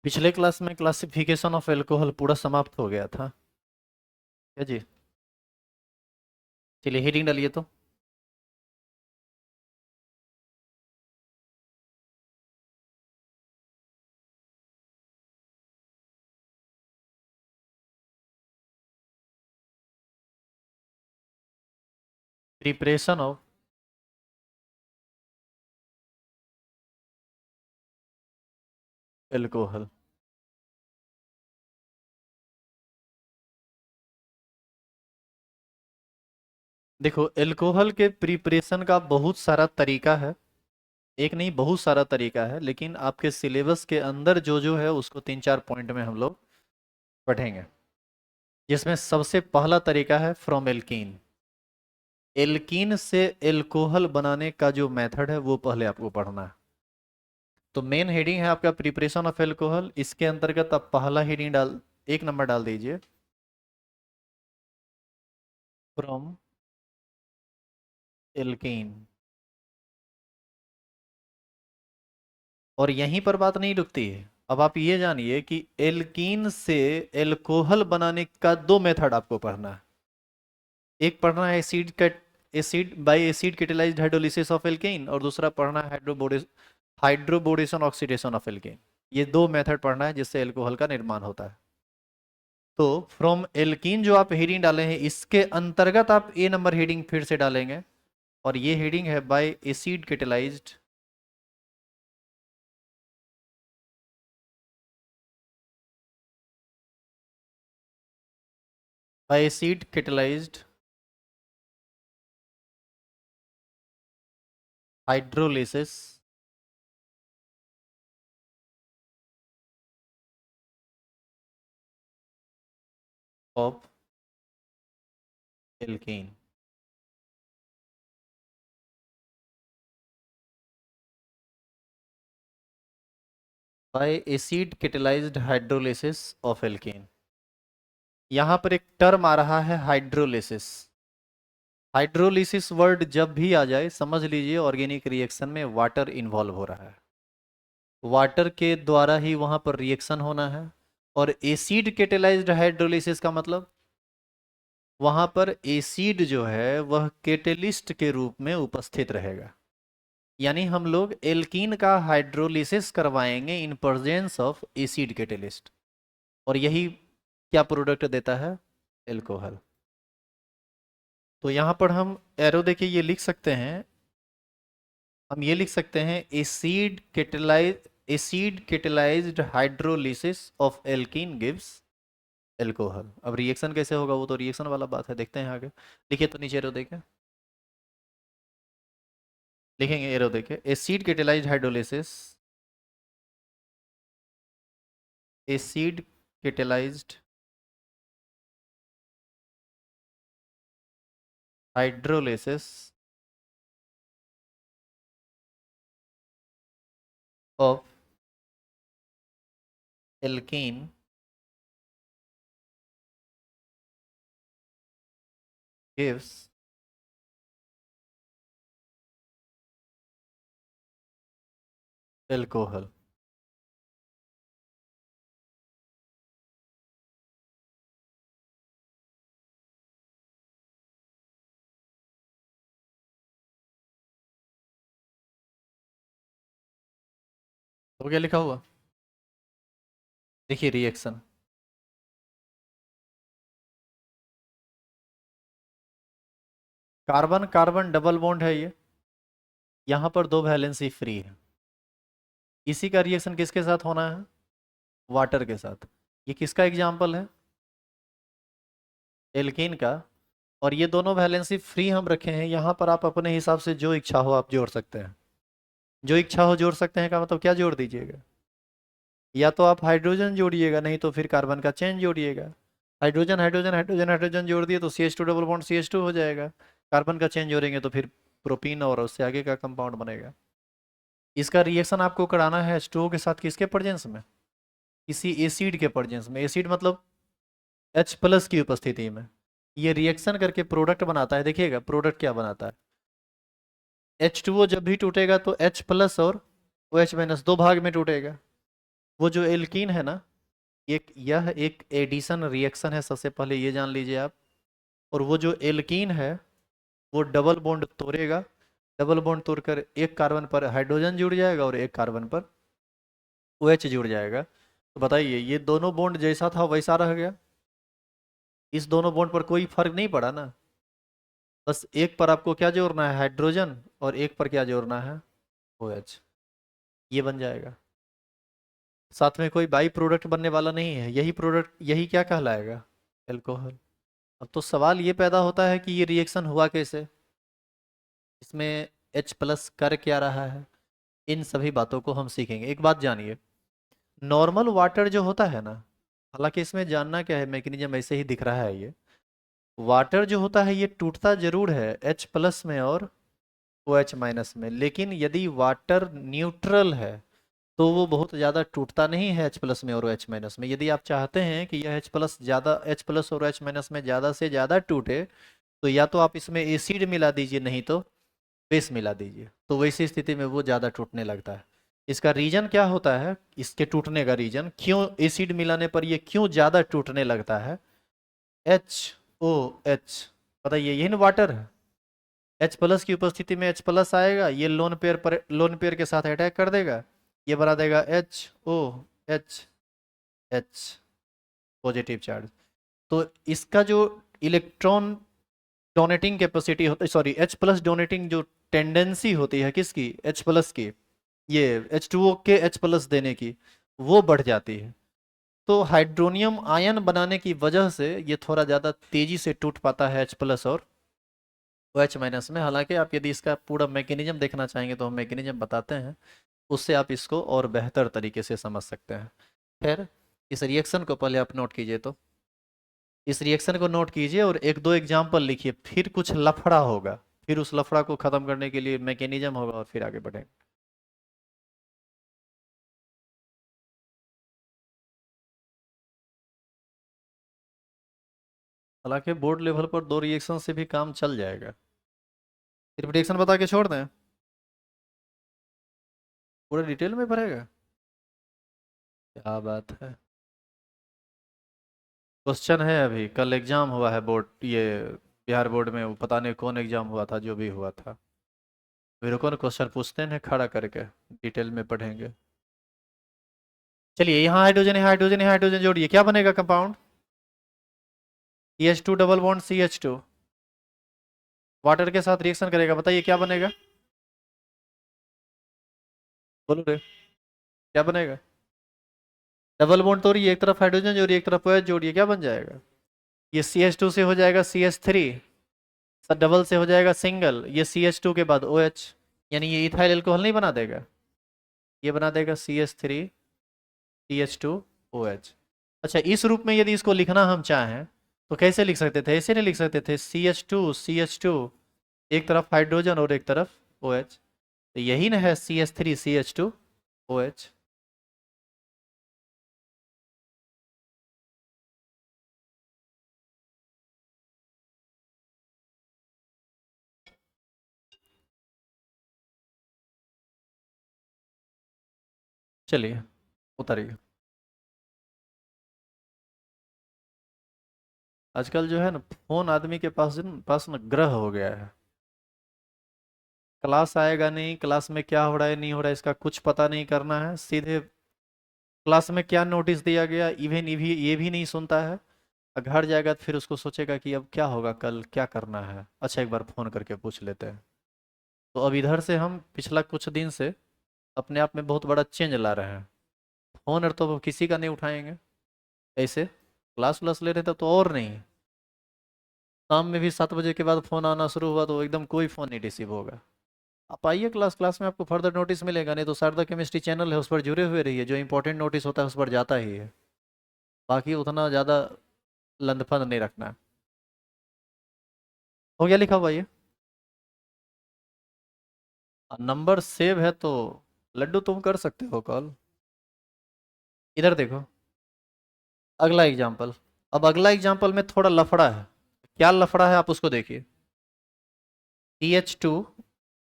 पिछले क्लास में classification of alcohol पूरा समाप्त हो गया था क्या जी। चलिए हेडिंग डालिए तो। Preparation of alcohol. देखो, एल्कोहल के प्रिपरेशन का बहुत सारा तरीका है। एक नहीं, बहुत सारा तरीका है, लेकिन आपके सिलेबस के अंदर जो जो है उसको तीन चार पॉइंट में हम लोग पढ़ेंगे। जिसमें सबसे पहला तरीका है फ्रॉम एल्कीन। एल्कीन से एल्कोहल बनाने का जो मेथड है वो पहले आपको पढ़ना है। तो मेन हेडिंग है आपका प्रिपरेशन ऑफ एल्कोहल। इसके अंतर्गत आप पहला हेडिंग डाल, एक नंबर डाल दीजिए, फ्रॉम एल्कीन। और यहीं पर बात नहीं रुकती है। अब आप ये जानिए कि एल्कीन से एल्कोहल बनाने का दो मेथड आपको पढ़ना है। एक पढ़ना है acid cut, acid by acid catalysed hydrolysis of alkene, और दूसरा पढ़ना है हाइड्रोबोरेशन ऑक्सीडेशन ऑफ एल्केन। ये दो मेथड पढ़ना है जिससे एल्कोहल का निर्माण होता है। तो फ्रॉम एल्कीन जो आप हेडिंग डाले हैं, इसके अंतर्गत आप ए नंबर हेडिंग फिर से डालेंगे, और ये हेडिंग है bye acid catalysed bye acid catalysed hydrolysis of alkene. Bye acid catalysed hydrolysis of alkene. यहाँ पर एक टर्म आ रहा है हाइड्रोलिसिस। हाइड्रोलिसिस वर्ड जब भी आ जाए समझ लीजिए ऑर्गेनिक रिएक्शन में वाटर इन्वॉल्व हो रहा है। वाटर के द्वारा ही वहाँ पर रिएक्शन होना है। और एसिड कैटेलाइज्ड हाइड्रोलिसिस का मतलब वहाँ पर एसिड जो है वह कैटेलिस्ट के रूप में उपस्थित रहेगा। यानी हम लोग एल्कीन का हाइड्रोलिसिस करवाएंगे in presence of acid catalyst, और यही क्या प्रोडक्ट देता है, एल्कोहल। तो यहाँ पर हम एरो देखिए ये लिख सकते हैं, हम ये लिख सकते हैं acid catalysed hydrolysis of alkene gives alcohol. अब रिएक्शन कैसे होगा वो तो रिएक्शन वाला बात है, देखते हैं आगे। लिखिए तो नीचे एरो देखें, लिखेंगे एरो देखे, acid catalysed hydrolysis, acid catalysed hydrolysis of alkene gives alcohol. तो क्या लिखा हुआ, देखिए reaction. Carbon carbon double bond है ये, यहाँ पर दो वैलेंसी फ्री है। इसी का रिएक्शन किसके साथ होना है, वाटर के साथ। ये किसका एग्जाम्पल है, एल्कीन का। और ये दोनों वैलेंसी फ्री हम रखे हैं। यहाँ पर आप अपने हिसाब से जो इच्छा हो आप जोड़ सकते हैं। जो इच्छा हो जोड़ सकते हैं का मतलब क्या जोड़ दीजिएगा, या तो आप हाइड्रोजन जोड़िएगा, नहीं तो फिर कार्बन का चेन जोड़िएगा। हाइड्रोजन हाइड्रोजन हाइड्रोजन हाइड्रोजन जोड़ दिए तो CH2 डबल बॉन्ड CH2 हो जाएगा। कार्बन का चेन जोड़ेंगे तो फिर प्रोपीन और उससे आगे का कंपाउंड बनेगा। इसका रिएक्शन आपको कराना है H2O के साथ, किसके प्रेजेंस में, किसी एसिड के प्रेजेंस में। एसिड मतलब H प्लस की उपस्थिति में। ये रिएक्शन करके प्रोडक्ट बनाता है। देखिएगा प्रोडक्ट क्या बनाता है, H2O जब भी टूटेगा तो H प्लस और OH माइनस दो भाग में टूटेगा। वो जो एल्कीन है ना, यह एक एडिशन रिएक्शन है, सबसे पहले ये जान लीजिए आप। और वो जो एल्कीन है वो डबल बॉन्ड तोड़ेगा, डबल बॉन्ड तोड़कर एक कार्बन पर हाइड्रोजन जुड़ जाएगा और एक कार्बन पर OH जुड़ जाएगा। तो बताइए, ये दोनों बॉन्ड जैसा था वैसा रह गया, इस दोनों बॉन्ड पर कोई फर्क नहीं पड़ा ना। बस एक पर आपको क्या जोड़ना है, हाइड्रोजन, और एक पर क्या जोड़ना है, OH। ये बन जाएगा। साथ में कोई बाई प्रोडक्ट बनने वाला नहीं है, यही प्रोडक्ट, यही क्या कहलाएगा, एल्कोहल। अब तो सवाल ये पैदा होता है कि ये रिएक्शन हुआ कैसे, इसमें H+ कर क्या रहा है। इन सभी बातों को हम सीखेंगे। एक बात जानिए, नॉर्मल वाटर जो होता है ना, हालांकि इसमें जानना क्या है, मैकेनिज्म ऐसे ही दिख रहा है ये। वाटर जो होता है ये टूटता जरूर है H+ में और OH- में, लेकिन यदि वाटर न्यूट्रल है तो वो बहुत ज़्यादा टूटता नहीं है H+ में और OH- में। यदि आप चाहते हैं कि यह H+ और OH- में ज़्यादा से ज़्यादा टूटे, तो या तो आप इसमें एसिड मिला दीजिए, नहीं तो बेस मिला दीजिए, तो वैसी स्थिति में वो ज़्यादा टूटने लगता है। इसका रीजन क्या होता है, इसके टूटने का रीजन, क्यों एसिड मिलाने पर ये क्यों ज़्यादा टूटने लगता है। HOH, बताइए, यही ना वाटर है। H+ की उपस्थिति में H+ आएगा, ये लोन पेयर के साथ अटैक कर देगा, ये बना देगा HOH, पॉजिटिव चार्ज। तो इसका जो इलेक्ट्रॉन डोनेटिंग कैपेसिटी होती है, सॉरी, H+ डोनेटिंग जो टेंडेंसी होती है किसकी, H+ की, ये H2O के H+ देने की, वो बढ़ जाती है। तो हाइड्रोनियम आयन बनाने की वजह से ये थोड़ा ज़्यादा तेजी से टूट पाता है H+ और OH- में। हालांकि आप यदि इसका पूरा मैकेनिज्म देखना चाहेंगे तो हम मैकेनिज्म बताते हैं, उससे आप इसको और बेहतर तरीके से समझ सकते हैं। खैर, इस रिएक्शन को पहले आप नोट कीजिए, तो इस रिएक्शन को नोट कीजिए और एक दो एग्जाम्पल लिखिए, फिर कुछ लफड़ा होगा, फिर उस लफड़ा को खत्म करने के लिए मैकेनिज्म होगा और फिर आगे बढ़ेंगे। हालांकि बोर्ड लेवल पर दो रिएक्शन से भी काम चल जाएगा। सिर्फ रिएक्शन बता के छोड़ दें, पूरा डिटेल में भरेगा, क्या बात है। क्वेश्चन है, अभी कल एग्जाम हुआ है बोर्ड, ये बिहार बोर्ड में, वो पता नहीं कौन एग्जाम हुआ था, जो भी हुआ था। मेरे को ना क्वेश्चन पूछते हैं खड़ा करके, डिटेल में पढ़ेंगे। चलिए, यहाँ हाइड्रोजन है, हाइड्रोजन है, हाइड्रोजन जोड़िए, क्या बनेगा compound, CH2 double bond CH2, water के साथ रिएक्शन करेगा, बताइए क्या बनेगा, बोलो रे, क्या बनेगा। डबल बॉन्ड तोड़िए, एक तरफ हाइड्रोजन जोड़िए, एक तरफ OH जोड़िए, क्या बन जाएगा। ये CH2 से हो जाएगा CH3, डबल से हो जाएगा सिंगल, ये CH2 के बाद OH, यानी ये इथाइल एल्कोहल नहीं बना देगा, ये बना देगा CH3CH2OH। अच्छा, इस रूप में यदि इसको लिखना हम चाहें तो कैसे लिख सकते थे, ऐसे नहीं लिख सकते थे, CH2CH2, एक तरफ हाइड्रोजन और एक तरफ OH, तो यही ना है CH3CH2OH। चलिए, उतारिए। आजकल जो है ना, फोन आदमी के पास ना ग्रह हो गया है। क्लास आएगा नहीं, क्लास में क्या हो रहा है नहीं हो रहा है इसका कुछ पता नहीं करना है, सीधे क्लास में क्या नोटिस दिया गया इवन ये भी नहीं सुनता है। घर जाएगा तो फिर उसको सोचेगा कि अब क्या होगा, कल क्या करना है, अच्छा एक बार फोन करके पूछ लेते हैं। तो अब इधर से हम पिछला कुछ दिन से अपने आप में बहुत बड़ा चेंज ला रहे हैं। फोन और तो किसी का नहीं उठाएंगे, ऐसे क्लास व्लास ले रहे थे तो और नहीं, शाम में भी 7 बजे के बाद फोन आना शुरू हुआ तो एकदम कोई फोन नहीं रिसीव होगा। आप आइए क्लास, क्लास में आपको फर्दर नोटिस मिलेगा, नहीं तो शारदा केमिस्ट्री चैनल है, उस पर जुड़े हुए रहिए, जो इंपॉर्टेंट नोटिस होता है उस पर जाता ही है। बाकी उतना ज़्यादा लंदफंद नहीं रखना है। हो गया लिखा हुआ ये, नंबर सेव है तो लड्डू तुम कर सकते हो कॉल। इधर देखो, अगला एग्जाम्पल। अब अगला एग्जाम्पल में थोड़ा लफड़ा है, क्या लफड़ा है आप उसको देखिए। CH2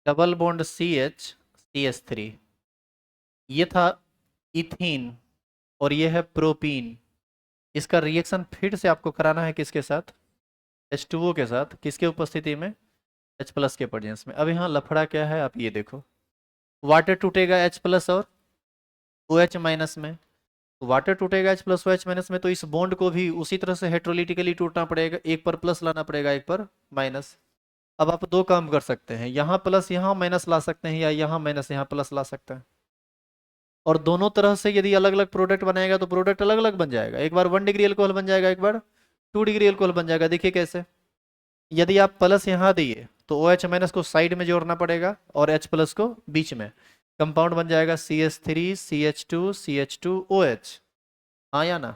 double bond CH CH3, ये था इथीन, और ये है प्रोपीन। इसका रिएक्शन फिर से आपको कराना है किसके साथ? H2O के साथ। किसके उपस्थिति में? H प्लस के प्रेजेंस में। अब यहाँ लफड़ा क्या है आप ये देखो, वाटर टूटेगा H प्लस और OH माइनस में। वाटर टूटेगा H प्लस OH माइनस में, तो इस बॉन्ड को भी उसी तरह से हेट्रोलिटिकली टूटना पड़ेगा, एक पर प्लस लाना पड़ेगा, एक पर माइनस। अब आप दो काम कर सकते हैं, यहाँ प्लस यहाँ माइनस ला सकते हैं, या यहाँ माइनस यहाँ प्लस ला सकते हैं। और दोनों तरह से यदि अलग अलग प्रोडक्ट बनाएगा तो प्रोडक्ट अलग अलग बन जाएगा, एक बार 1 डिग्री एल्कोहल बन जाएगा, एक बार 2 डिग्री एल्कोहल बन जाएगा। देखिए कैसे, यदि आप प्लस यहाँ दिए तो OH माइनस को साइड में जोड़ना पड़ेगा और H प्लस को बीच में। कंपाउंड बन जाएगा CH3 CH2 CH2OH। हाँ या ना?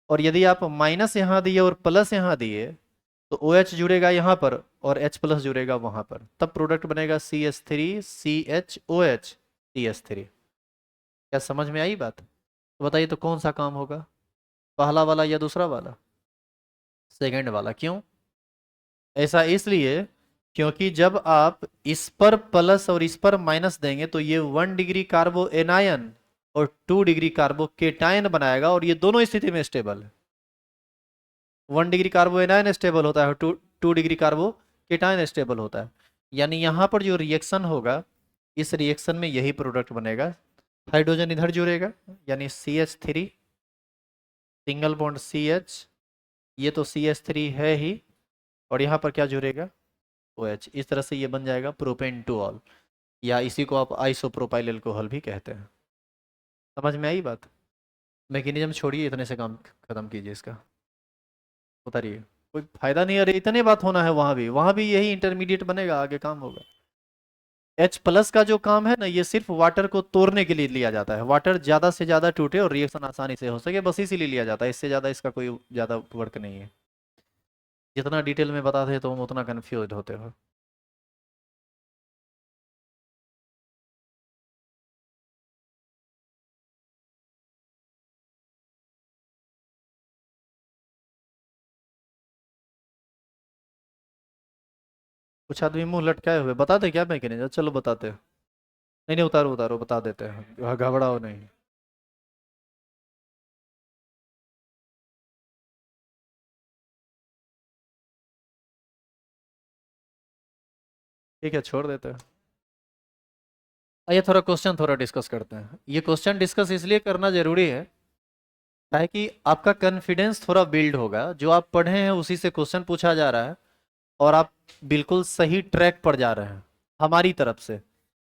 और यदि आप माइनस यहाँ दिए और प्लस यहाँ दिए तो OH जुड़ेगा यहाँ पर और H प्लस जुड़ेगा वहां पर, तब प्रोडक्ट बनेगा CH3 CHOH CH3। क्या समझ में आई बात? तो बताइए तो कौन सा काम होगा, पहला वाला या दूसरा वाला? सेकंड वाला। क्यों? ऐसा इसलिए क्योंकि जब आप इस पर प्लस और इस पर माइनस देंगे तो ये 1 डिग्री कार्बो एनायन और 2 डिग्री कार्बो केटायन बनाएगा, और ये दोनों स्थिति में स्टेबल है। 1 डिग्री कार्बो एनायन स्टेबल होता है, टू डिग्री कार्बो केटायन स्टेबल होता है। यानी यहाँ पर जो रिएक्शन होगा, इस रिएक्शन में यही प्रोडक्ट बनेगा। हाइड्रोजन इधर जुड़ेगा, यानी CH3 सिंगल बॉन्ड CH, ये तो CH3 है ही, और यहाँ पर क्या जुड़ेगा? OH। इस तरह से ये बन जाएगा प्रोपेन टू ऑल, या इसी को आप आइसोप्रोपाइल अल्कोहल भी कहते हैं। समझ में आई बात? मैकेनिज्म छोड़िए, इतने से काम खत्म कीजिए इसका, उतारिए, कोई फायदा नहीं। अरे इतने बात होना है, वहां भी यही इंटरमीडिएट बनेगा, आगे काम होगा। H प्लस का जो काम है ना, ये सिर्फ वाटर को तोड़ने के लिए लिया जाता है, वाटर ज्यादा से ज्यादा टूटे और रिएक्शन आसानी से हो सके, बस इसीलिए लिया जाता है। इससे ज्यादा इसका कोई ज्यादा वर्क नहीं है। जितना डिटेल में बताते हैं तो हम उतना कंफ्यूज होते हो। कुछ आदमी मुंह लटकाए हुए, बताते क्या मैकेनिज्म? चलो बताते हैं। नहीं नहीं, उतारो उतारो, बता देते हैं, घबराओ नहीं। ठीक है, छोड़ देते हैं। आइए थोड़ा क्वेश्चन थोड़ा डिस्कस करते हैं। ये क्वेश्चन डिस्कस इसलिए करना जरूरी है ताकि आपका कॉन्फिडेंस थोड़ा बिल्ड होगा। जो आप पढ़े हैं उसी से क्वेश्चन पूछा जा रहा है, और आप बिल्कुल सही ट्रैक पर जा रहे हैं हमारी तरफ से।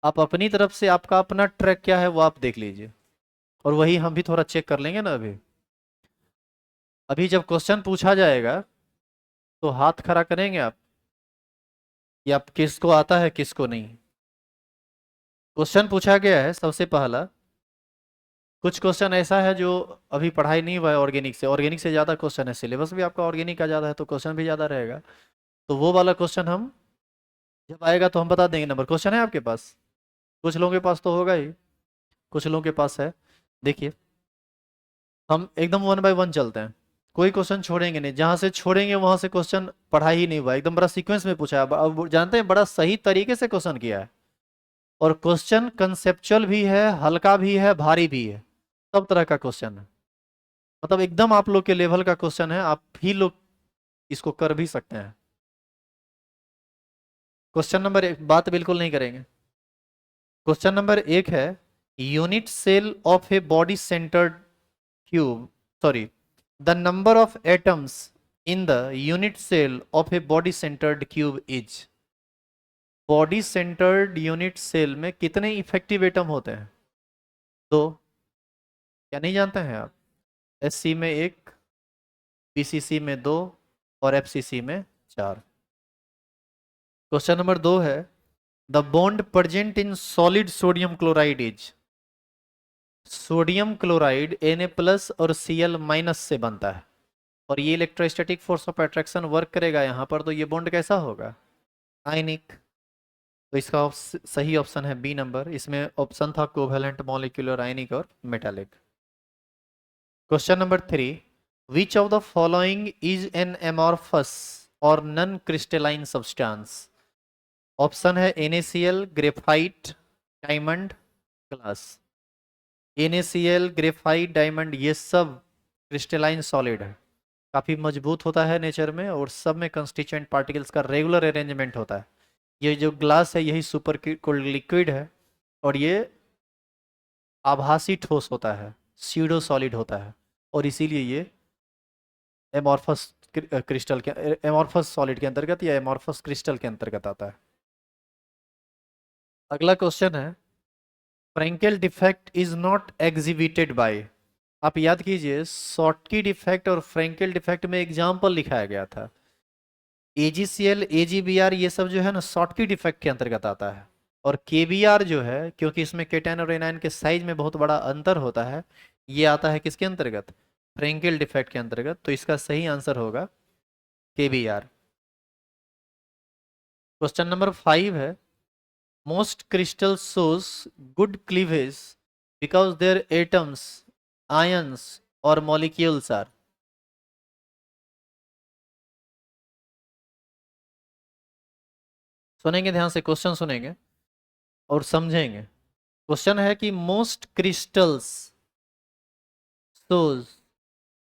आप अपनी तरफ से आपका अपना ट्रैक क्या है वो आप देख लीजिए, और वही हम भी थोड़ा चेक कर लेंगे ना। अभी अभी जब क्वेश्चन पूछा जाएगा तो हाथ खड़ा करेंगे आप, कि आप किसको आता है किसको नहीं। क्वेश्चन पूछा गया है सबसे पहला, कुछ क्वेश्चन ऐसा है जो अभी पढ़ाई नहीं हुआ है ऑर्गेनिक से, ऑर्गेनिक से ज़्यादा क्वेश्चन है, सिलेबस भी आपका ऑर्गेनिक का ज़्यादा है तो क्वेश्चन भी ज़्यादा रहेगा। तो वो वाला क्वेश्चन हम जब आएगा तो हम बता देंगे। नंबर क्वेश्चन है आपके पास? कुछ लोगों के पास तो होगा ही, कुछ लोगों के पास है। देखिए, हम एकदम 1 बाय 1 चलते हैं, कोई क्वेश्चन छोड़ेंगे नहीं, जहां से छोड़ेंगे वहां से क्वेश्चन पढ़ा ही नहीं हुआ, एकदम बड़ा सीक्वेंस में पूछा है। अब जानते हैं, बड़ा सही तरीके से क्वेश्चन किया है, और क्वेश्चन कंसेप्चुअल भी है, हल्का भी है, भारी भी है, सब तरह का क्वेश्चन है। मतलब एकदम आप लोग के लेवल का क्वेश्चन है, आप ही लोग इसको कर भी सकते हैं। क्वेश्चन नंबर 1 बात बिल्कुल नहीं करेंगे। क्वेश्चन नंबर 1 है, unit cell of a body centred cube, sorry, the number of atoms in the unit cell of a body centred cube is. Body centred unit cell में कितने इफेक्टिव एटम होते हैं? दो। क्या नहीं जानते हैं आप? SC में 1, PCC में 2, और FCC में 4। क्वेश्चन नंबर 2 है, the bond present in solid sodium chloride is. Sodium chloride Na plus और Cl माइनस से बनता है, और ये electrostatic force of attraction work करेगा यहाँ पर, तो ये बॉन्ड कैसा होगा? आयनिक। तो इसका सही ऑप्शन है बी नंबर। इसमें ऑप्शन था कोवेलेंट, मॉलिक्यूलर, आयनिक और metallic. Question number 3, which of the following is an amorphous और नॉन क्रिस्टलाइन सब्सटेंस? ऑप्शन है NaCl, graphite, diamond, glass. NaCl, graphite, diamond, ये सब क्रिस्टलाइन सॉलिड है, काफ़ी मजबूत होता है नेचर में, और सब में कंस्टिट्यूएंट पार्टिकल्स का रेगुलर अरेंजमेंट होता है। ये जो ग्लास है यही सुपर कोल्ड लिक्विड है, और ये आभासी ठोस होता है, स्यूडो सॉलिड होता है, और इसीलिए ये एमॉर्फस क्रिस्टल के एमॉर्फस सॉलिड के अंतर्गत या एमॉर्फस क्रिस्टल के अंतर्गत आता है। अगला क्वेश्चन है, Frenkel defect is not exhibited by. आप याद कीजिए, शॉटकी डिफेक्ट और फ्रेंकेल डिफेक्ट में एग्जाम्पल लिखाया गया था। AgCl, AgBr ये सब जो है ना शॉटकी डिफेक्ट के अंतर्गत आता है, और KBr जो है, क्योंकि इसमें केटायन और एनायन के साइज में बहुत बड़ा अंतर होता है, ये आता है किसके अंतर्गत? फ्रेंकेल डिफेक्ट के अंतर्गत। तो इसका सही आंसर होगा KBr। क्वेश्चन नंबर 5 है, most crystal shows good cleavage because their atoms, ions और मॉलिक्यूल्स आर। सुनेंगे ध्यान से, क्वेश्चन सुनेंगे और समझेंगे। क्वेश्चन है कि most crystals shows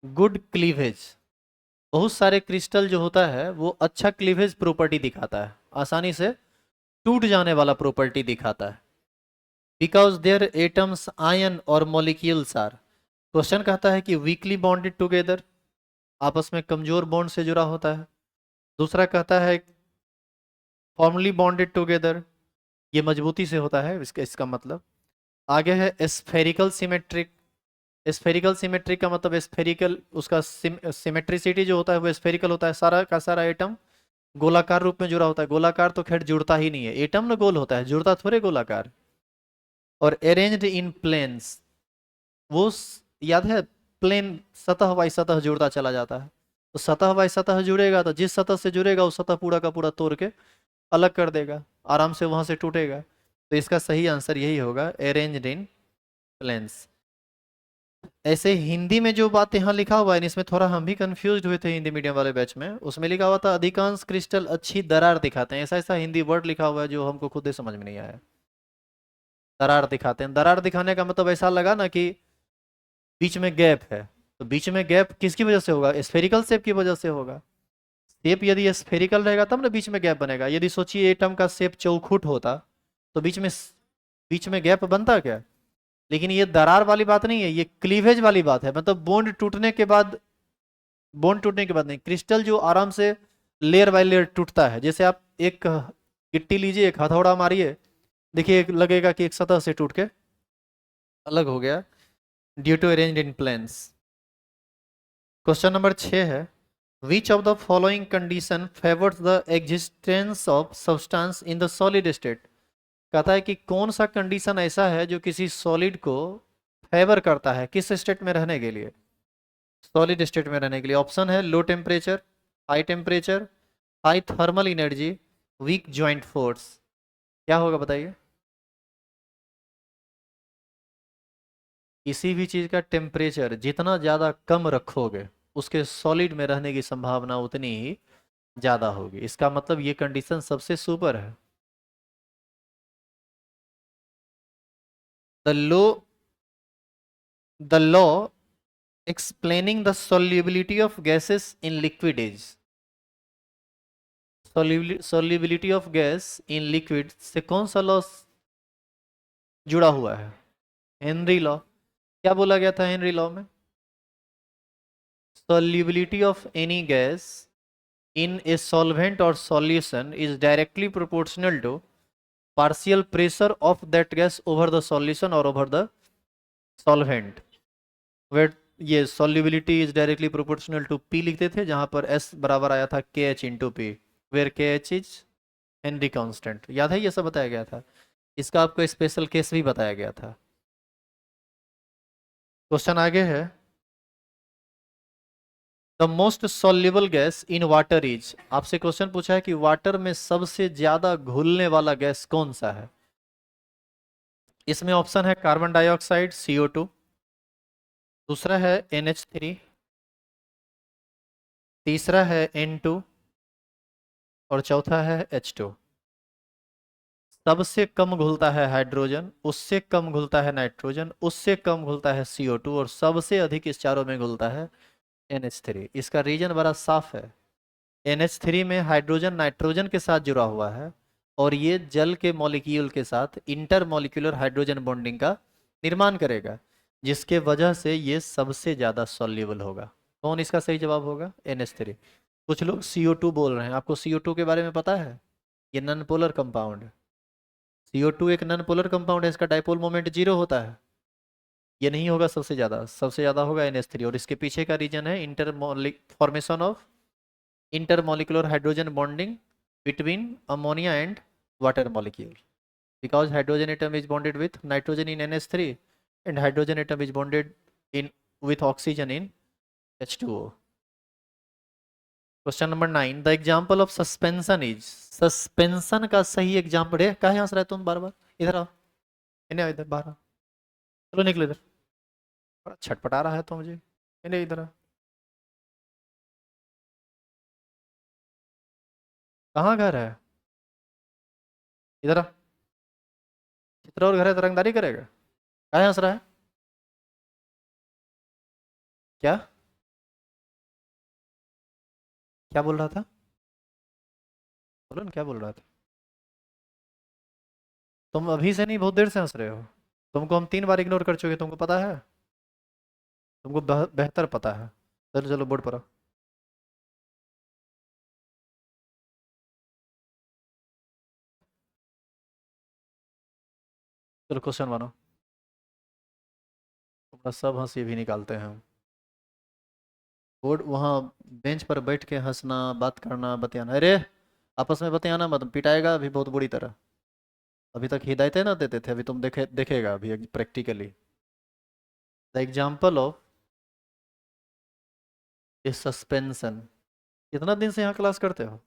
good cleavage, बहुत सारे क्रिस्टल जो होता है वो अच्छा क्लीवेज प्रॉपर्टी दिखाता है, आसानी से टूट जाने वाला प्रॉपर्टी दिखाता है। बिकॉज देयर एटम्स, आयन और मॉलिक्यूल्स आर। क्वेश्चन कहता है कि वीकली बॉन्डेड टुगेदर, आपस में कमजोर बॉन्ड से जुड़ा होता है। दूसरा कहता है फॉर्मली बॉन्डेड टुगेदर, ये मजबूती से होता है, इसका मतलब। आगे है स्फेरिकल सिमेट्रिक। स्फेरिकल सिमेट्रिक का मतलब स्फेरिकल, उसका सिमेट्रिसिटी जो होता है वो स्फेरिकल होता है, सारा का सारा एटम गोलाकार रूप में जुड़ा होता है। गोलाकार तो खैर जुड़ता ही नहीं है, एटम ना गोल होता है, जुड़ता थोड़े गोलाकार। और अरेंज्ड इन प्लेन्स, वो याद है, प्लेन सतह बाई सतह जुड़ता चला जाता है। तो सतह बाई सतह जुड़ेगा तो जिस सतह से जुड़ेगा उस सतह पूरा का पूरा तोड़ के अलग कर देगा, आराम से वहां से टूटेगा। तो इसका सही आंसर यही होगा, अरेंज्ड इन प्लेन्स। ऐसे हिंदी में जो बात यहाँ लिखा हुआ है, इसमें थोड़ा हम भी कंफ्यूज हुए थे हिंदी मीडियम वाले बैच में। उसमें लिखा हुआ था अधिकांश क्रिस्टल अच्छी दरार दिखाते हैं, ऐसा ऐसा हिंदी वर्ड लिखा हुआ है जो हमको खुद ही समझ में नहीं आया। दरार दिखाते हैं, दरार दिखाने का मतलब ऐसा लगा ना कि बीच में गैप है। तो बीच में गैप किसकी वजह से होगा? स्फेरिकल शेप की वजह से होगा। शेप यदि स्फेरिकल रहेगा तब ना बीच में गैप बनेगा। यदि सोचिए एटम का शेप चौखुट होता तो बीच में गैप बनता क्या? लेकिन ये दरार वाली बात नहीं है, ये क्लीवेज वाली बात है। मतलब बॉन्ड टूटने के बाद नहीं, क्रिस्टल जो आराम से लेयर बाय लेयर टूटता है। जैसे आप एक गिट्टी लीजिए, एक हथौड़ा मारिए, देखिए लगेगा कि एक सतह से टूट के अलग हो गया, due to arranged in planes. Question number 6 है, which of the following condition favours the existence of substance in the solid state. कहता है कि कौन सा कंडीशन ऐसा है जो किसी सॉलिड को फेवर करता है किस स्टेट में रहने के लिए? सॉलिड स्टेट में रहने के लिए ऑप्शन है low temperature, high temperature, high thermal energy, weak joint force. क्या होगा बताइए? किसी भी चीज का टेम्परेचर जितना ज्यादा कम रखोगे उसके सॉलिड में रहने की संभावना उतनी ही ज्यादा होगी। इसका मतलब ये कंडीशन सबसे सुपर है। The low the law explaining the solubility of gases in liquid is. solubility of gas in liquid से कौन सा लॉ जुड़ा हुआ है? Henry law. क्या बोला गया था हेनरी लॉ में? solubility of any gas in a solvent or solution is directly proportional to partial pressure of that gas over the solution or over the solvent, where ये solubility is directly proportional to P लिखते थे, जहां पर S बराबर आया था KH into P, where KH is Henry constant. याद है, ये सब बताया गया था। इसका आपको स्पेशल केस भी बताया गया था। क्वेश्चन आगे है, the most soluble gas in water is. आपसे क्वेश्चन पूछा है कि वाटर में सबसे ज्यादा घुलने वाला गैस कौन सा है? इसमें ऑप्शन है कार्बन डाइऑक्साइड CO2, दूसरा है NH3, तीसरा है N2 और चौथा है H2। सबसे कम घुलता है हाइड्रोजन, उससे कम घुलता है नाइट्रोजन, उससे कम घुलता है CO2 और सबसे अधिक इस चारों में घुलता है NH3। इसका रीजन बड़ा साफ है। NH3 में हाइड्रोजन नाइट्रोजन के साथ जुड़ा हुआ है और ये जल के मॉलिक्यूल के साथ इंटर मॉलिक्यूलर हाइड्रोजन बॉन्डिंग का निर्माण करेगा, जिसके वजह से ये सबसे ज़्यादा सॉल्युबल होगा। कौन इसका सही जवाब होगा? NH3। कुछ लोग CO2 बोल रहे हैं, आपको CO2 के बारे में पता है? ये नॉन पोलर कंपाउंड है। CO2 एक नॉन पोलर कंपाउंड है, इसका डाइपोल मोमेंट 0 होता है। ये नहीं होगा सबसे ज़्यादा होगा NH3। और इसके पीछे का रीजन है inter formation of intermolecular hydrogen bonding between ammonia and water molecule, because hydrogen atom is bonded with nitrogen in NH3 and hydrogen atom is bonded in with oxygen in H2O. Question number 9, the example of suspension is. Suspension का सही example है, कहाँ हंस रहे तुम बार बार? इधर आओ, इन्हें आओ, इधर बाहर आओ, चलो निकलो इधर, बड़ा छटपटा रहा है तो मुझे, इन्हें इधर आओ। कहाँ घर है? इधर आओ। चित्र और घर है, तरंगदारी करेगा? कहाँ हंस रहा है? क्या क्या बोल रहा था? बोलो ना, क्या बोल रहा था? तुम अभी से नहीं, बहुत देर से हंस रहे हो। तुमको हम 3 बार इग्नोर कर चुके, तुमको पता है? तुमको बेहतर पता है। चलो चलो बोर्ड पर आओ। चलो क्वेश्चन बनाओ। तुम्हारा सब हंसी भी निकालते हैं हम। बोर्ड वहाँ बेंच पर बैठ के हंसना, बात करना, बतियाना, अरे आपस में बतियाना मत, पिटाएगा अभी बहुत बुरी तरह। अभी तक हिदायतें ना देते थे, अभी तुम देखेगा अभी practically. The example of A suspension. कितना दिन से यहाँ क्लास करते हो?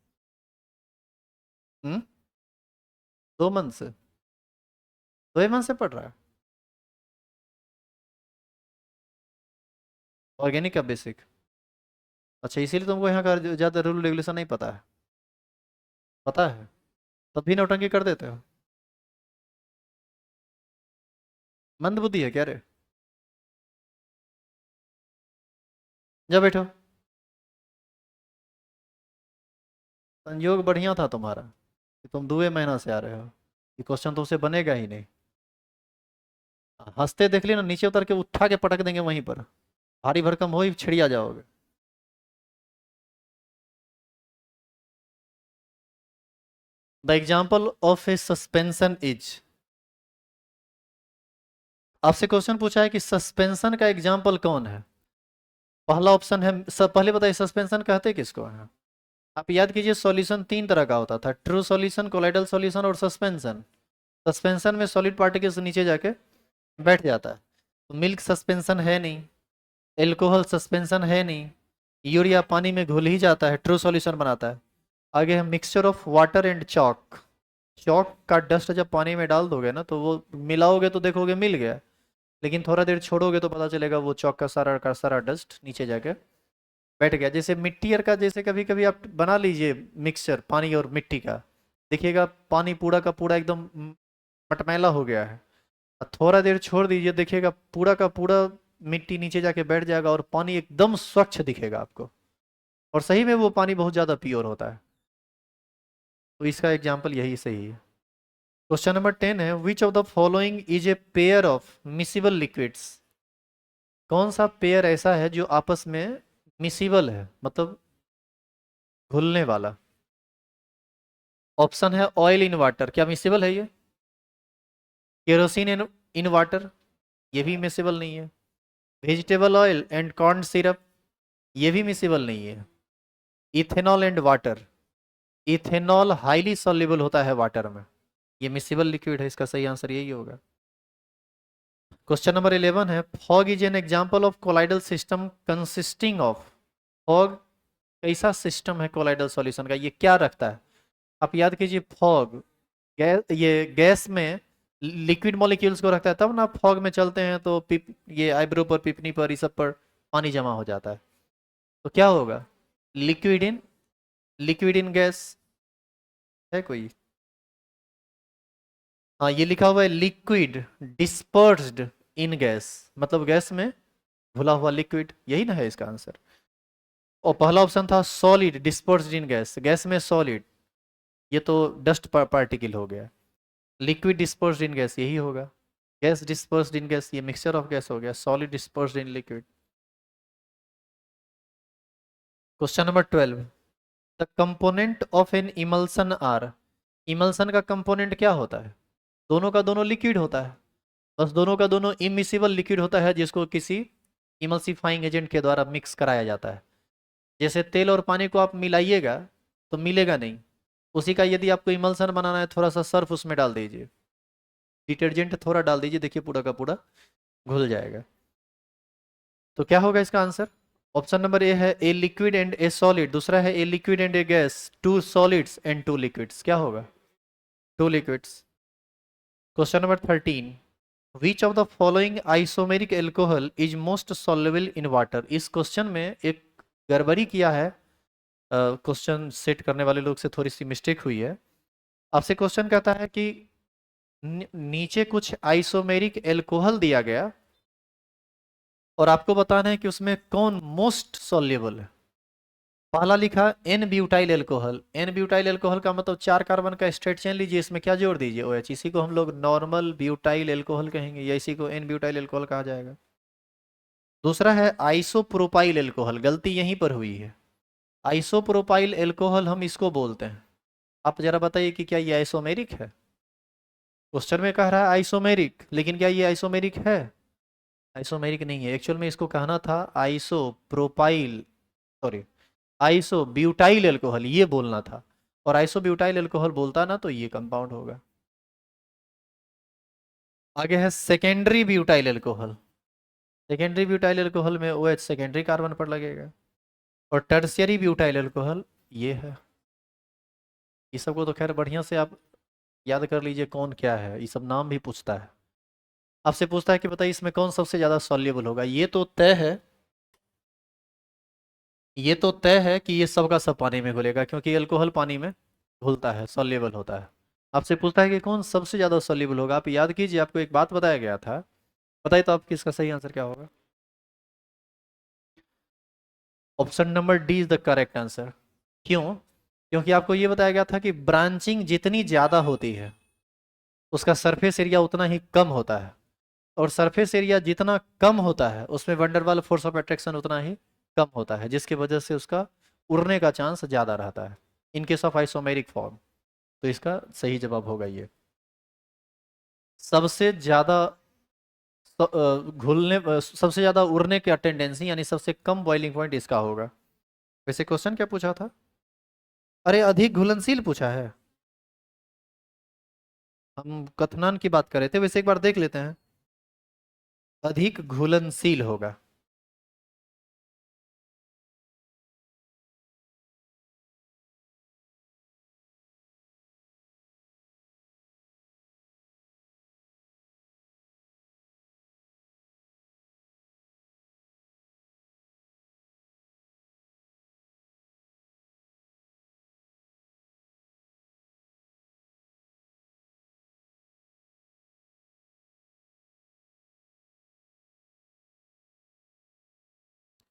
2 मंथ से? 2 मंथ से पढ़ रहा है? ऑर्गेनिक का बेसिक? अच्छा, इसीलिए तुमको यहाँ का ज़्यादा रूल रेगुलेशन नहीं पता है? पता है तब भी नौटंकी कर देते हो। मंद बुद्धि है क्या रे? जा बैठो। संयोग बढ़िया था तुम्हारा कि तुम 2 महीना से आ रहे हो। ये क्वेश्चन तुमसे बनेगा ही नहीं। हंसते देख लेना, नीचे उतर के उठा के पटक देंगे वहीं पर, भारी भरकम हो ही छिड़िया जाओगे। The example of A suspension is. आपसे क्वेश्चन पूछा है कि सस्पेंशन का एग्जाम्पल कौन है। पहला ऑप्शन है, सब पहले बताइए सस्पेंशन कहते किसको है? आप याद कीजिए, सॉल्यूशन 3 तरह का होता था, ट्रू सॉल्यूशन, कोलाइडल सॉल्यूशन और सस्पेंशन। सस्पेंशन में सॉलिड पार्टिकल्स नीचे जाके बैठ जाता है। तो मिल्क सस्पेंशन है नहीं, एल्कोहल सस्पेंशन है नहीं, यूरिया पानी में घुल ही जाता है, ट्रू सॉल्यूशन बनाता है। आगे है mixture of water and chalk. Chalk का डस्ट जब पानी में डाल दोगे ना, तो वो मिलाओगे तो देखोगे मिल गया, लेकिन थोड़ा देर छोड़ोगे तो पता चलेगा वो चॉक का सारा डस्ट नीचे जाके बैठ गया। जैसे मिट्टी का, जैसे कभी कभी आप बना लीजिए मिक्सचर पानी और मिट्टी का, देखिएगा पानी पूरा का पूरा एकदम मटमैला हो गया है। और थोड़ा देर छोड़ दीजिए, देखिएगा पूरा का पूरा मिट्टी नीचे जाके बैठ जाएगा और पानी एकदम स्वच्छ दिखेगा आपको। और सही में वो पानी बहुत ज़्यादा प्योर होता है। तो इसका एग्जाम्पल यही सही है। क्वेश्चन नंबर 10 है, which of the following is a pair of miscible liquids. कौन सा पेयर ऐसा है जो आपस में मिसिबल है, मतलब घुलने वाला? ऑप्शन है ऑयल इन वाटर, क्या मिसिबल है ये? केरोसिन इन वाटर, ये भी मिसिबल नहीं है। Vegetable oil and corn syrup, ये भी मिसिबल नहीं है। Ethanol and water, ethanol highly soluble होता है वाटर में, ये मिसिबल लिक्विड है, इसका सही आंसर यही होगा। क्वेश्चन नंबर 11 है, fog is an example of colloidal system consisting of. Fog कैसा सिस्टम है कोलाइडल सॉल्यूशन का, ये क्या रखता है? आप याद कीजिए, फॉग ये गैस में लिक्विड मॉलिक्यूल्स को रखता है, तब ना फॉग में चलते हैं तो पिप ये आईब्रो पर, पिपनी पर, इस सब पर पानी जमा हो जाता है। तो क्या होगा? Liquid in, liquid in gas है कोई? हाँ, ये लिखा हुआ है लिक्विड डिस्पर्स्ड इन गैस, मतलब गैस में घुला हुआ लिक्विड, यही ना है इसका आंसर। और पहला ऑप्शन था solid dispersed in gas, gas में सॉलिड, ये तो डस्ट पार्टिकल हो गया। लिक्विड डिस्पर्स्ड इन गैस यही होगा, गैस डिस्पर्स्ड इन गैस ये मिक्सचर ऑफ गैस हो गया, solid dispersed in liquid. Question number 12, the component of an emulsion are, emulsion का कंपोनेंट क्या होता है? दोनों का दोनों लिक्विड होता है, बस दोनों का दोनों इमिसिबल लिक्विड होता है जिसको किसी इमल्सिफाइंग एजेंट के द्वारा मिक्स कराया जाता है। जैसे तेल और पानी को आप मिलाइएगा तो मिलेगा नहीं, उसी का यदि आपको इमल्सन बनाना है थोड़ा सा सर्फ उसमें डाल दीजिए, डिटर्जेंट थोड़ा डाल दीजिए, देखिए पूरा का पूरा घुल जाएगा। तो क्या होगा इसका आंसर? ऑप्शन नंबर ए है a liquid and a solid, दूसरा है a liquid and a gas, two solids and two liquids, क्या होगा? Two liquids. Question number 13, which of the following isomeric alcohol is most soluble in water, इस question में एक गड़बड़ी किया है, क्वेश्चन सेट करने वाले लोग से थोड़ी सी मिस्टेक हुई है। आपसे क्वेश्चन कहता है कि नीचे कुछ आइसोमेरिक एल्कोहल दिया गया और आपको बताना है कि उसमें कौन मोस्ट सॉल्युबल है। पहला लिखा n butyl alcohol, n butyl alcohol का मतलब 4 कार्बन का स्ट्रेट चेन लीजिए, इसमें क्या जोड़ दीजिए OH, इसी को हम लोग नॉर्मल ब्यूटाइल एल्कोहल कहेंगे या इसी को एन ब्यूटाइल एल्कोहल कहा जाएगा। दूसरा है आइसोप्रोपाइल एल्कोहल, गलती यहीं पर हुई है, आइसोप्रोपाइल एल्कोहल हम इसको बोलते हैं। आप जरा बताइए कि क्या ये आइसोमेरिक है? क्वेश्चन में कह रहा है आइसोमेरिक, लेकिन क्या ये आइसोमेरिक है? आइसोमेरिक नहीं है, एक्चुअल में इसको कहना था isopropyl, sorry iso butyl alcohol ये बोलना था, और आइसो ब्यूटाइल एल्कोहल बोलता ना तो ये कंपाउंड होगा। आगे है secondary butyl alcohol, secondary butyl alcohol में OH सेकेंडरी कार्बन पर लगेगा। और टर्शियरी ब्यूटाइल एल्कोहल ये है। ये सबको तो खैर बढ़िया से आप याद कर लीजिए कौन क्या है, ये सब नाम भी पूछता है, आपसे पूछता है कि बताइए इसमें कौन सबसे ज्यादा सॉल्युबल होगा। ये तो तय है, ये तो तय है कि ये सब का सब पानी में घुलेगा, क्योंकि अल्कोहल पानी में घुलता है, सॉल्युबल होता है। आपसे पूछता है कि कौन सबसे ज्यादा सॉल्युबल होगा, आप याद कीजिए आपको एक बात बताया गया था, बताइए तो आपकी इसका सही आंसर क्या होगा? Option number D is the correct answer. क्यों? क्योंकि आपको ये बताया गया था कि ब्रांचिंग जितनी ज्यादा होती है उसका सरफेस एरिया उतना ही कम होता है, और सरफेस एरिया जितना कम होता है उसमें वंडरवाल फोर्स ऑफ अट्रैक्शन उतना ही कम होता है, जिसकी वजह से उसका उड़ने का चांस ज़्यादा रहता है in case of isomeric form. तो इसका सही जवाब होगा ये। सबसे ज़्यादा घुलने सबसे ज़्यादा उड़ने का टेंडेंसी यानी सबसे कम बॉइलिंग पॉइंट इसका होगा। वैसे क्वेश्चन क्या पूछा था? अरे अधिक घुलनशील पूछा है, हम कथनान की बात कर रहे थे, वैसे एक बार देख लेते हैं। अधिक घुलनशील होगा।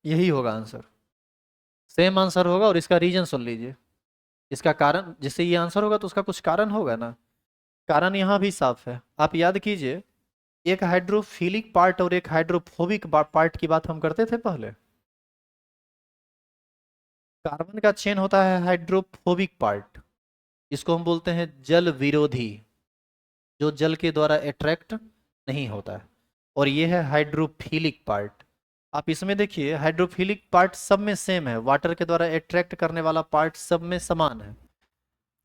यही होगा आंसर, सेम आंसर होगा, और इसका रीजन सुन लीजिए। इसका कारण, जिससे ये आंसर होगा तो उसका कुछ कारण होगा ना, कारण यहाँ भी साफ है, आप याद कीजिए। एक हाइड्रोफिलिक पार्ट और एक हाइड्रोफोबिक पार्ट की बात हम करते थे पहले। कार्बन का चेन होता है हाइड्रोफोबिक पार्ट, इसको हम बोलते हैं जल विरोधी, जो जल के द्वारा अट्रैक्ट नहीं होता है। और ये है हाइड्रोफिलिक पार्ट। आप इसमें देखिए हाइड्रोफिलिक पार्ट सब में सेम है, वाटर के द्वारा अट्रैक्ट करने वाला पार्ट सब में समान है,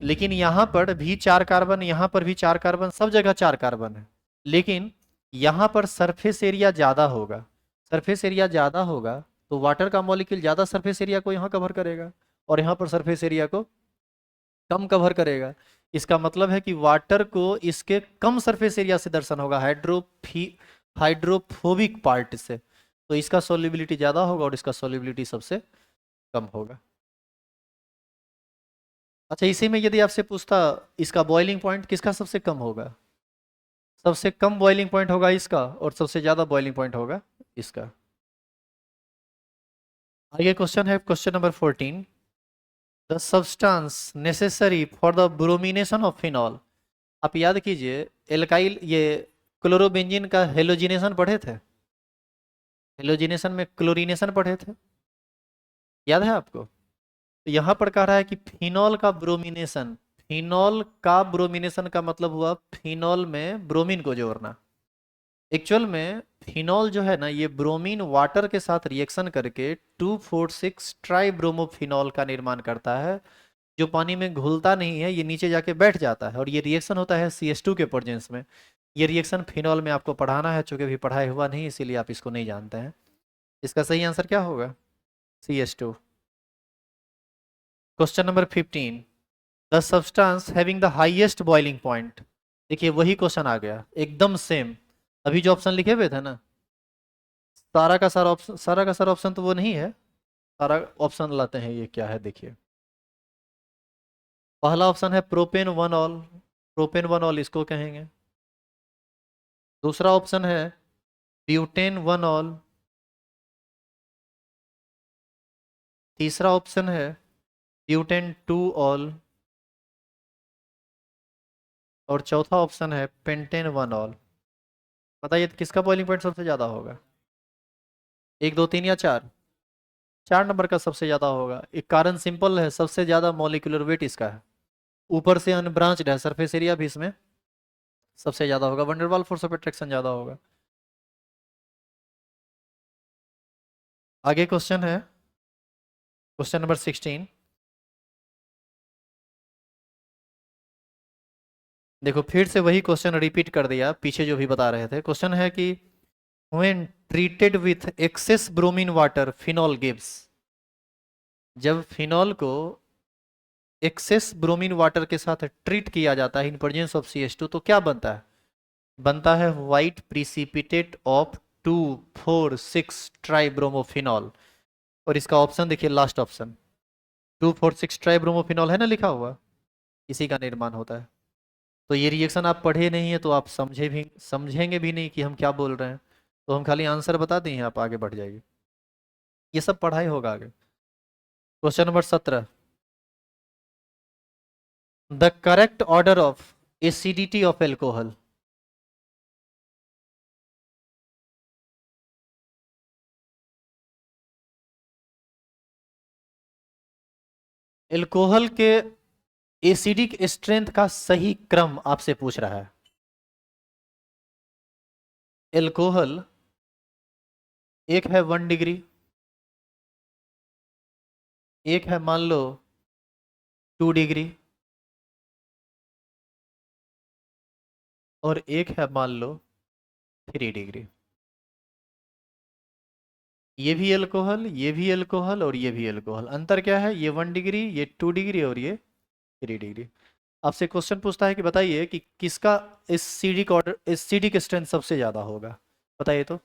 लेकिन यहाँ पर भी 4 कार्बन, यहाँ पर भी 4 कार्बन, सब जगह 4 कार्बन है, लेकिन यहाँ पर सरफेस एरिया ज़्यादा होगा। सरफेस एरिया ज़्यादा होगा तो वाटर का मॉलिक्यूल ज़्यादा सरफेस एरिया को यहाँ कवर करेगा, और यहाँ पर सरफेस एरिया को कम कवर करेगा। इसका मतलब है कि वाटर को इसके कम सरफेस एरिया से दर्शन होगा, हाइड्रोफोबिक पार्ट से, तो इसका सॉल्युबिलिटी ज़्यादा होगा और इसका सॉल्युबिलिटी सबसे कम होगा। अच्छा, इसी में यदि आपसे पूछता इसका बॉइलिंग पॉइंट किसका सबसे कम होगा, सबसे कम बॉइलिंग पॉइंट होगा इसका और सबसे ज्यादा बॉइलिंग पॉइंट होगा इसका। आगे क्वेश्चन है, question number 14। The substance necessary for the bromination of phenol. आप याद कीजिए, एल्काइल ये क्लोरोबेंजीन का हेलोजिनेशन पढ़े थे। हेलोजिनेशन में क्लोरीनेशन पढ़े थे, याद है आपको? तो यहाँ पर कह रहा है कि फिनॉल का ब्रोमिनेशन। फिनॉल का ब्रोमिनेशन का मतलब हुआ फिनॉल में ब्रोमीन को जोड़ना। एक्चुअल में फिनॉल जो है ना, ये ब्रोमीन वाटर के साथ रिएक्शन करके 2,4,6 ट्राई ब्रोमोफिनॉल का निर्माण करता है, जो पानी में घुलता नहीं है, ये नीचे जाके बैठ जाता है और ये रिएक्शन होता है CH2 के प्रेजेंस में। ये रिएक्शन फिनॉल में आपको पढ़ाना है, चूंकि अभी पढ़ाई हुआ नहीं इसीलिए आप इसको नहीं जानते हैं। इसका सही आंसर क्या होगा? CH2। Question number 15। The substance having the highest boiling point. देखिए वही क्वेश्चन आ गया एकदम सेम। अभी जो ऑप्शन लिखे हुए थे ना, सारा का सारा ऑप्शन, सारा का सारा ऑप्शन तो वो नहीं है। सारा ऑप्शन लाते हैं, ये क्या है देखिए। पहला ऑप्शन है propane one all. Propane one all इसको कहेंगे। दूसरा ऑप्शन है ब्यूटेन वन ऑल। तीसरा ऑप्शन है ब्यूटेन टू ऑल। और चौथा ऑप्शन है पेंटेन वन ऑल। बताइए तो किसका बॉइलिंग पॉइंट सबसे ज्यादा होगा? एक, दो, तीन या चार? 4 नंबर का सबसे ज्यादा होगा। एक कारण सिंपल है, सबसे ज्यादा मॉलिक्यूलर वेट इसका है। ऊपर से अनब्रांच्ड है, सरफेस एरिया भी इसमें सबसे ज्यादा होगा, वंडरवाल फोर्स ऑफ अट्रैक्शन ज्यादा होगा। आगे क्वेश्चन है, क्वेश्चन नंबर 16। देखो फिर से वही क्वेश्चन रिपीट कर दिया, पीछे जो भी बता रहे थे। क्वेश्चन है कि when treated with access bromine water phenol gives. जब फिनॉल को एक्सेस ब्रोमीन वाटर के साथ ट्रीट किया जाता है इन प्रेजेंस ऑफ CH2, तो क्या बनता है? बनता है व्हाइट प्रिसिपिटेट ऑफ 2,4,6 ट्राइब्रोमोफिनॉल। और इसका ऑप्शन देखिए, लास्ट ऑप्शन 2,4,6 ट्राइब्रोमोफिनॉल है ना लिखा हुआ, इसी का निर्माण होता है। तो ये रिएक्शन आप पढ़े नहीं है तो आप समझेंगे भी नहीं कि हम क्या बोल रहे हैं। तो हम खाली आंसर बता दें, आप आगे बढ़ जाएंगे। ये सब पढ़ाई होगा आगे। Question number 17। The correct order of acidity of alcohol. Alcohol के एसिडिक स्ट्रेंथ का सही क्रम आपसे पूछ रहा है। एल्कोहल एक है 1 डिग्री, एक है मान लो 2 डिग्री, और एक है मान लो 3 डिग्री। ये भी एल्कोहल, ये भी एल्कोहल और ये भी एल्कोहल। अंतर क्या है? ये 1 डिग्री, ये 2 डिग्री और ये 3 डिग्री। आपसे क्वेश्चन पूछता है कि बताइए कि किसका एसिडिक ऑर्डर, एसिडिक स्ट्रेंथ सबसे ज्यादा होगा। बताइए तो।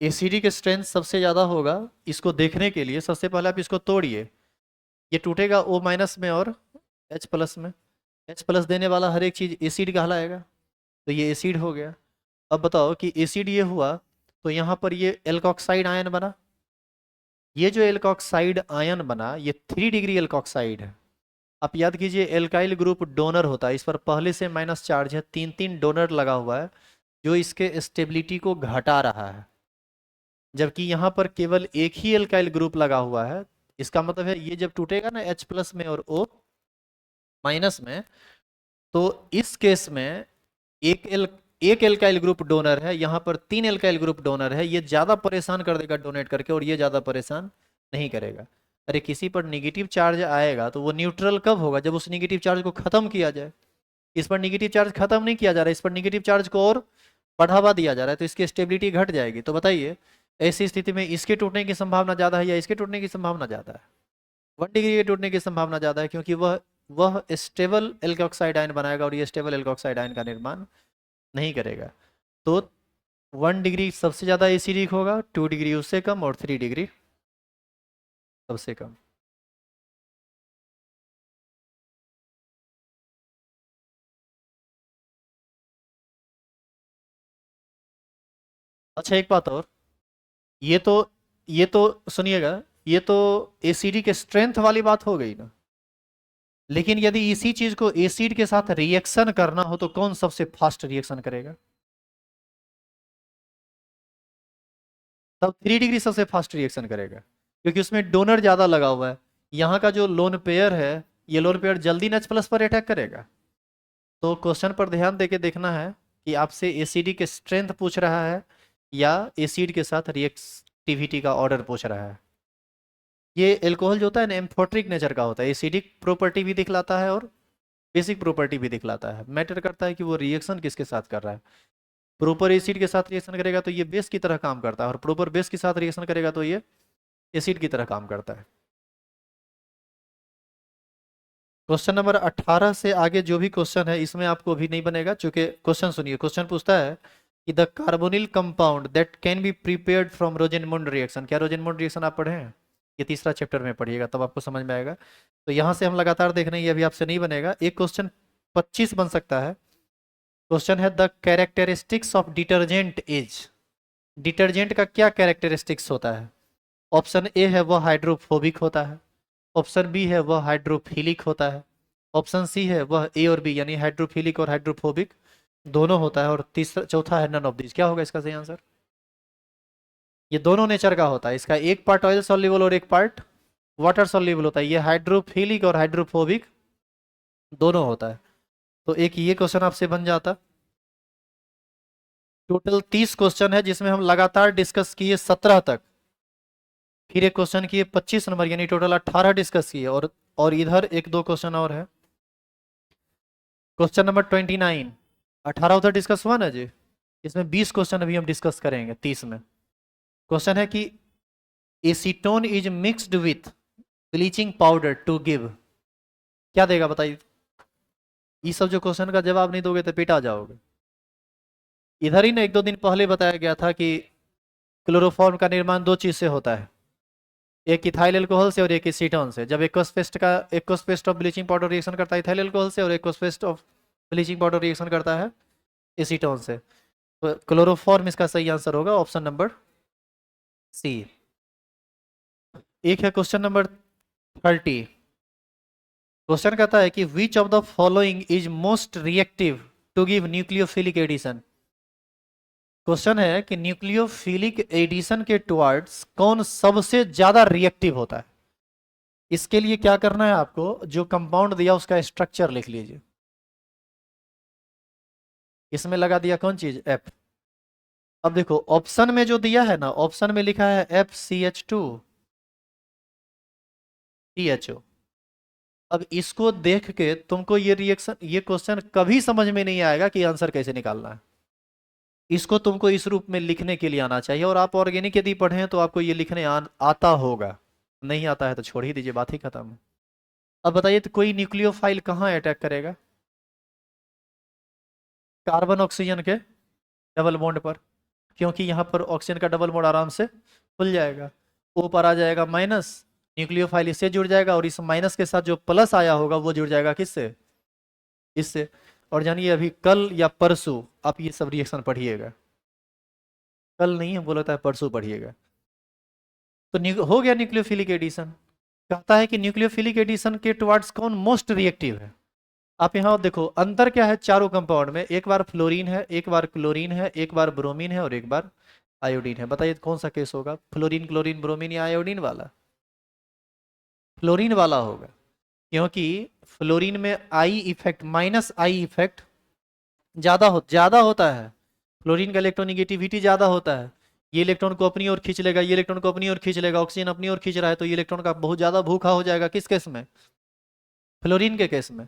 एसिडिक स्ट्रेंथ सबसे ज्यादा होगा, इसको देखने के लिए सबसे पहले आप इसको तोड़िए। ये टूटेगा O- में और H+ में। H+ देने वाला हर एक चीज एसिड कहलाएगा, तो ये एसिड हो गया। अब बताओ कि एसिड ये हुआ, तो यहाँ पर ये एल्कोक्साइड आयन बना। ये जो एल्कोक्साइड आयन बना, ये 3 डिग्री एल्कोक्साइड है। आप याद कीजिए, एल्काइल ग्रुप डोनर होता है, इस पर पहले से माइनस चार्ज है, 3 3 डोनर लगा हुआ है, जो इसके स्टेबिलिटी को घटा रहा है। जबकि यहाँ पर केवल एक ही एल्काइल ग्रुप लगा हुआ है। इसका मतलब है ये जब टूटेगा ना H+ में और O- में, तो इस केस में एक एल एक एल्काइल ग्रुप डोनर है, यहाँ पर 3 एल्काइल ग्रुप डोनर है। ये ज्यादा परेशान कर देगा डोनेट करके, और ये ज्यादा परेशान नहीं करेगा। अरे किसी पर निगेटिव चार्ज आएगा तो वो न्यूट्रल कब होगा? जब उस निगेटिव चार्ज को खत्म किया जाए। इस पर निगेटिव चार्ज खत्म नहीं किया जा रहा है, इस पर निगेटिव चार्ज को और बढ़ावा दिया जा रहा है, तो इसकी स्टेबिलिटी घट जाएगी। तो बताइए ऐसी स्थिति में इसके टूटने की संभावना ज्यादा है या इसके टूटने की संभावना ज्यादा है? 1 डिग्री के टूटने की संभावना ज्यादा है, क्योंकि वह स्टेबल एल्कोक्साइड आयन बनाएगा और ये स्टेबल एल्कोक्साइड आयन का निर्माण नहीं करेगा। तो 1 डिग्री सबसे ज्यादा एसिडिक होगा, 2 डिग्री उससे कम और 3 डिग्री सबसे कम। अच्छा एक बात और, ये तो ये तो सुनिएगा, ये तो एसिडी के स्ट्रेंथ वाली बात हो गई ना। लेकिन यदि इसी चीज को एसिड के साथ रिएक्शन करना हो तो कौन सबसे फास्ट रिएक्शन करेगा? तब 3 डिग्री सबसे फास्ट रिएक्शन करेगा, क्योंकि उसमें डोनर ज्यादा लगा हुआ है। यहाँ का जो लोन पेयर है, ये लोन पेयर जल्दी NH प्लस पर अटैक करेगा। तो क्वेश्चन पर ध्यान देके देखना है कि आपसे एसिडी के स्ट्रेंथ पूछ रहा है या एसिड के साथ रिएक्टिविटी का ऑर्डर पूछ रहा है। ये एल्कोहल जो होता है ना, एम्फोट्रिक नेचर का होता है, एसिडिक प्रॉपर्टी भी दिखलाता है और बेसिक प्रॉपर्टी भी दिखलाता है। मैटर करता है कि वो रिएक्शन किसके साथ कर रहा है। प्रॉपर एसिड के साथ रिएक्शन करेगा तो ये बेस की तरह काम करता है, और प्रॉपर बेस के साथ रिएक्शन करेगा तो ये एसिड की तरह काम करता है। क्वेश्चन नंबर 18 से आगे जो भी क्वेश्चन है इसमें आपको अभी नहीं बनेगा, क्योंकि क्वेश्चन सुनिए। क्वेश्चन पूछता है कि the carbonyl compound that can be prepared from Rosenmund reaction. क्या रोजेनमुंड रिएक्शन आप पढ़े हैं? ये तीसरा चैप्टर में पढ़िएगा तब आपको समझ में आएगा। तो यहाँ से हम लगातार देख रहे हैं, ये अभी आपसे नहीं बनेगा। एक क्वेश्चन 25 बन सकता है। क्वेश्चन है the characteristics of detergent is. Detergent का क्या कैरेक्टरिस्टिक्स होता है? ऑप्शन ए है वह हाइड्रोफोबिक होता है, ऑप्शन बी है वह हाइड्रोफिलिक होता है, ऑप्शन सी है वह ए और बी यानी हाइड्रोफिलिक और हाइड्रोफोबिक दोनों होता है, और तीसरा चौथा है नन ऑफ दिस। क्या होगा इसका सही आंसर? ये दोनों नेचर का होता है, इसका एक पार्ट ऑयल सॉल्युबल और एक पार्ट वाटर सॉल्युबल होता है। ये हाइड्रोफिलिक और हाइड्रोफोबिक दोनों होता है। तो एक ये क्वेश्चन आपसे बन जाता। टोटल 30 क्वेश्चन है जिसमें हम लगातार डिस्कस किए 17 तक, फिर एक क्वेश्चन किए 25 नंबर, यानी टोटल 18 डिस्कस किए, और इधर एक दो क्वेश्चन और है। क्वेश्चन नंबर 29, 18 उधर डिस्कस हुआ ना जी। इसमें 20 क्वेश्चन अभी हम डिस्कस करेंगे 30 में। क्वेश्चन है कि acetone is mixed with bleaching powder to give. क्या देगा बताइए? ये सब जो क्वेश्चन का जवाब नहीं दोगे तो पिटा जाओगे। इधर ही ना एक दो दिन पहले बताया गया था कि क्लोरोफॉर्म का निर्माण दो चीज से होता है, एक इथाइल अल्कोहल से और एक एसीटोन से। जब aqueous paste of bleaching powder reaction करता है इथाइल अल्कोहल से, और aqueous paste of bleaching powder reaction करता है एसीटोन से। तो क्लोरोफॉर्म इसका सही आंसर होगा ऑप्शन नंबर सी। एक है क्वेश्चन नंबर 30। क्वेश्चन कहता है कि which of the following is most reactive to give nucleophilic addition. Question है कि न्यूक्लियोफिलिक एडिशन के टुवर्ड्स कौन सबसे ज्यादा रिएक्टिव होता है। इसके लिए क्या करना है आपको, जो कंपाउंड दिया उसका स्ट्रक्चर लिख लीजिए। इसमें लगा दिया कौन चीज, एफ। अब देखो ऑप्शन में जो दिया है ना, ऑप्शन में लिखा है FCH2CHO। अब इसको देख के तुमको ये रिएक्शन, ये क्वेश्चन कभी समझ में नहीं आएगा कि आंसर कैसे निकालना है। इसको तुमको इस रूप में लिखने के लिए आना चाहिए, और आप ऑर्गेनिक यदि पढ़े हैं तो आपको ये लिखने आता होगा। नहीं आता है तो छोड़ ही दीजिए, बात ही खत्म। अब बताइए तो कोई न्यूक्लियोफाइल कहाँ अटैक करेगा? कार्बन ऑक्सीजन के डबल बॉन्ड पर, क्योंकि यहाँ पर ऑक्सीजन का डबल बॉन्ड आराम से खुल जाएगा। O पर आ जाएगा माइनस, न्यूक्लियोफाइल इससे जुड़ जाएगा, और इस माइनस के साथ जो प्लस आया होगा वो जुड़ जाएगा किससे, इससे। और जानिए अभी कल या परसों आप ये सब रिएक्शन पढ़िएगा। कल नहीं, हम बोलता है परसों पढ़िएगा। तो हो गया न्यूक्लियोफिलिक एडिशन। कहता है कि न्यूक्लियोफिलिक एडिशन के टुवर्ड्स कौन मोस्ट रिएक्टिव है। आप यहाँ देखो अंतर क्या है चारों कंपाउंड में, एक बार फ्लोरीन है, एक बार क्लोरीन है, एक बार ब्रोमीन है, और एक बार आयोडीन है। बताइए कौन सा केस होगा, फ्लोरीन क्लोरीन ब्रोमीन या आयोडीन वाला? फ्लोरीन वाला होगा, क्योंकि फ्लोरीन में I effect, minus I effect ज्यादा होता है। फ्लोरीन का इलेक्ट्रोनिगेटिविटी ज्यादा होता है। ये इलेक्ट्रॉन को अपनी ओर खींच लेगा, ये इलेक्ट्रॉन को अपनी ओर खींच लेगा, ऑक्सीजन अपनी ओर खींच रहा है, तो ये इलेक्ट्रॉन का बहुत ज्यादा भूखा हो जाएगा। किस केस में? फ्लोरीन के केस में।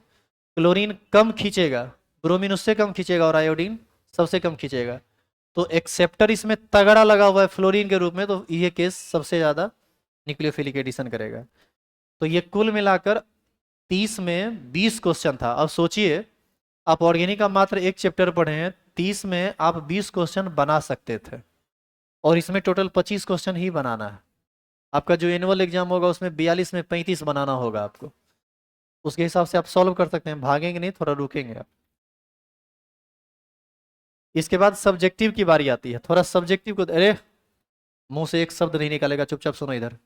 क्लोरीन कम खींचेगा, ब्रोमीन उससे कम खींचेगा, और आयोडीन सबसे कम खींचेगा। तो एक्सेप्टर इसमें तगड़ा लगा हुआ है फ्लोरीन के रूप में, तो ये केस सबसे ज्यादा न्यूक्लियोफिलिक एडिशन करेगा। तो ये कुल मिलाकर 30 में 20 क्वेश्चन था। अब सोचिए आप ऑर्गेनिक का मात्र एक चैप्टर पढ़े हैं, 30 में आप 20 क्वेश्चन बना सकते थे, और इसमें टोटल 25 क्वेश्चन ही बनाना है। आपका जो एनुअल एग्जाम होगा उसमें 42 में 35 बनाना होगा आपको। उसके हिसाब से आप सॉल्व कर सकते हैं, भागेंगे नहीं, थोड़ा रुकेंगे आप। इसके बाद सब्जेक्टिव की बारी आती है। थोड़ा सब्जेक्टिव को, अरे मुंह से एक शब्द नहीं निकालेगा, चुपचाप सुनो इधर।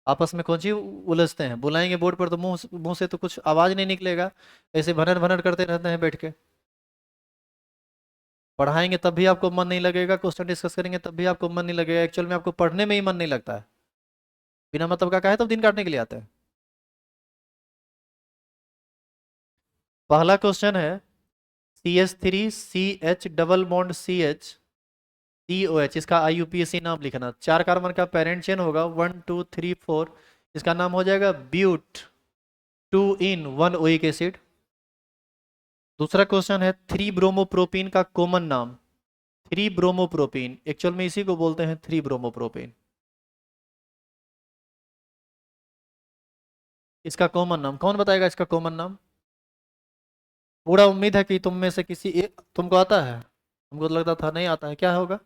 आपस में कौन सी उलझते हैं, बुलाएंगे बोर्ड पर तो मुंह मुंह से तो कुछ आवाज नहीं निकलेगा, ऐसे भनर भनर करते रहते हैं बैठ के। पढ़ाएंगे तब भी आपको मन नहीं लगेगा, क्वेश्चन डिस्कस करेंगे तब भी आपको मन नहीं लगेगा, एक्चुअल में आपको पढ़ने में ही मन नहीं लगता है। बिना मतलब का कहे तो दिन काटने के लिए आते हैं। पहला क्वेश्चन है, CH3 CH double bond CH COH, इसका IUPAC नाम लिखना। 4 कार्बन का पेरेंट चेन होगा, 1 2 3 4, इसका नाम हो जाएगा ब्यूट 2 इन 1 ओइक एसिड। दूसरा क्वेश्चन है, 3 ब्रोमोप्रोपीन का कॉमन नाम। 3 ब्रोमोप्रोपीन, एक्चुअल में इसी को बोलते हैं 3 ब्रोमोप्रोपीन। इसका कॉमन नाम कौन बताएगा, इसका कॉमन नाम? पूरा उम्मीद है कि तुम में से किसी एक, तुमको आता है, तुमको तो लगता था नहीं आता है, क्या होगा?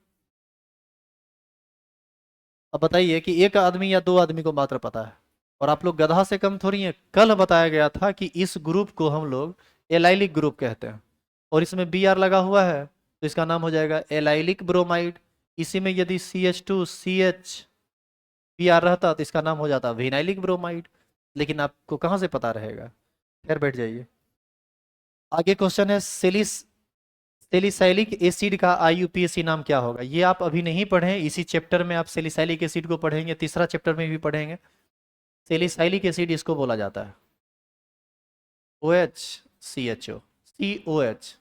अब बताइए कि एक आदमी या 2 आदमी को मात्र पता है, और आप लोग गधा से कम थोड़ी हैं। कल बताया गया था कि इस ग्रुप को हम लोग एलाइलिक ग्रुप कहते हैं, और इसमें Br लगा हुआ है तो इसका नाम हो जाएगा एलाइलिक ब्रोमाइड। इसी में यदि CH2CH Br रहता तो इसका नाम हो जाता विनाइलिक ब्रोमाइड, लेकिन आपको कहाँ से पता रहेगा? खैर बैठ जाइए। आगे क्वेश्चन है, सेलिसाइलिक एसिड का IUPAC नाम क्या होगा? ये आप अभी नहीं पढ़े, इसी चैप्टर में आप सेलिसाइलिक एसिड को पढ़ेंगे, तीसरा चैप्टर में भी पढ़ेंगे। सेलिसाइलिक एसिड इसको बोला जाता है, OHCHO COH।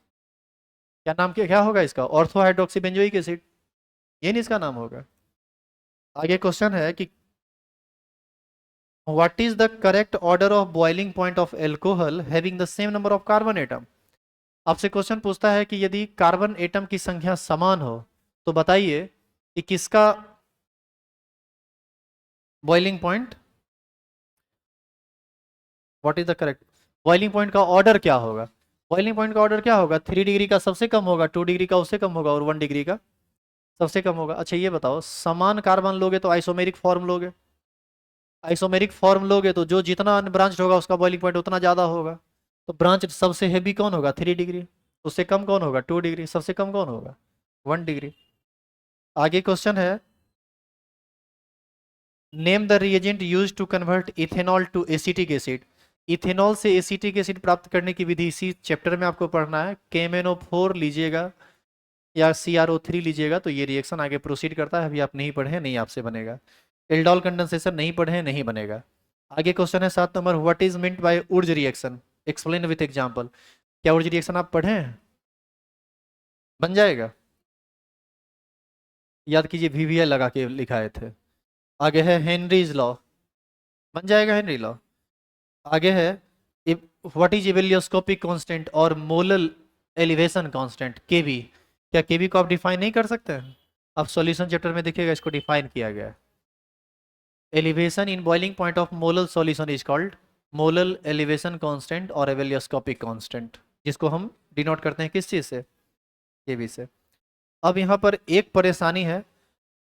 क्या नाम क्या होगा इसका? ऑर्थो हाइड्रोक्सी बेंजोइक एसिड, ये नहीं इसका नाम होगा। आगे क्वेश्चन है कि what is the correct order of boiling point of alcohol having the same number of carbon atom. आपसे क्वेश्चन पूछता है कि यदि कार्बन एटम की संख्या समान हो तो बताइए कि किसका boiling point, what is the correct boiling point का ऑर्डर क्या होगा? बॉइलिंग पॉइंट का ऑर्डर क्या होगा? 3 डिग्री का सबसे कम होगा, 2 डिग्री का उससे कम होगा, और 1 डिग्री का सबसे कम होगा। अच्छा ये बताओ, समान कार्बन लोगे तो आइसोमेरिक फॉर्म लोगे, आइसोमेरिक फॉर्म लोगे तो जो जितना अनब्रांच्ड होगा उसका बॉइलिंग पॉइंट उतना ज्यादा होगा। तो ब्रांच सबसे हैवी कौन होगा? 3 डिग्री। उससे कम कौन होगा? 2 डिग्री। सबसे कम कौन होगा? 1 डिग्री। आगे क्वेश्चन है, name the reagent use to convert ethanol to acetic acid. Ethanol से एसिटिक एसिड प्राप्त करने की विधि इसी चैप्टर में आपको पढ़ना है। KMnO4 लीजिएगा या CrO3 लीजिएगा तो ये रिएक्शन आगे प्रोसीड करता है। अभी आप नहीं पढ़े, नहीं आपसे बनेगा। एल्डोल कंडेंसेशन नहीं पढ़े, नहीं बनेगा। आगे क्वेश्चन है 7 number, what is meant by Wurtz reaction, explain with example. क्या उर्ज रिएक्शन आप पढ़े हैं? बन जाएगा, याद कीजिए, VVL लगा के लिखाए थे। आगे है हेनरीज लॉ, बन जाएगा हेनरी लॉ। आगे है, व्हाट इज इवेलियोस्कोपिक कांस्टेंट और मोलल एलिवेशन कांस्टेंट केवी। क्या केवी को आप डिफाइन नहीं कर सकते हैं? आप सॉल्यूशन चैप्टर में देखिएगा, इसको डिफाइन किया गया है। Elevation in boiling point of molal solution is called molal elevation constant और एवेलियोस्कोपिक कांस्टेंट, जिसको हम डिनोट करते हैं किस चीज से? केवी से। अब यहाँ पर एक परेशानी है,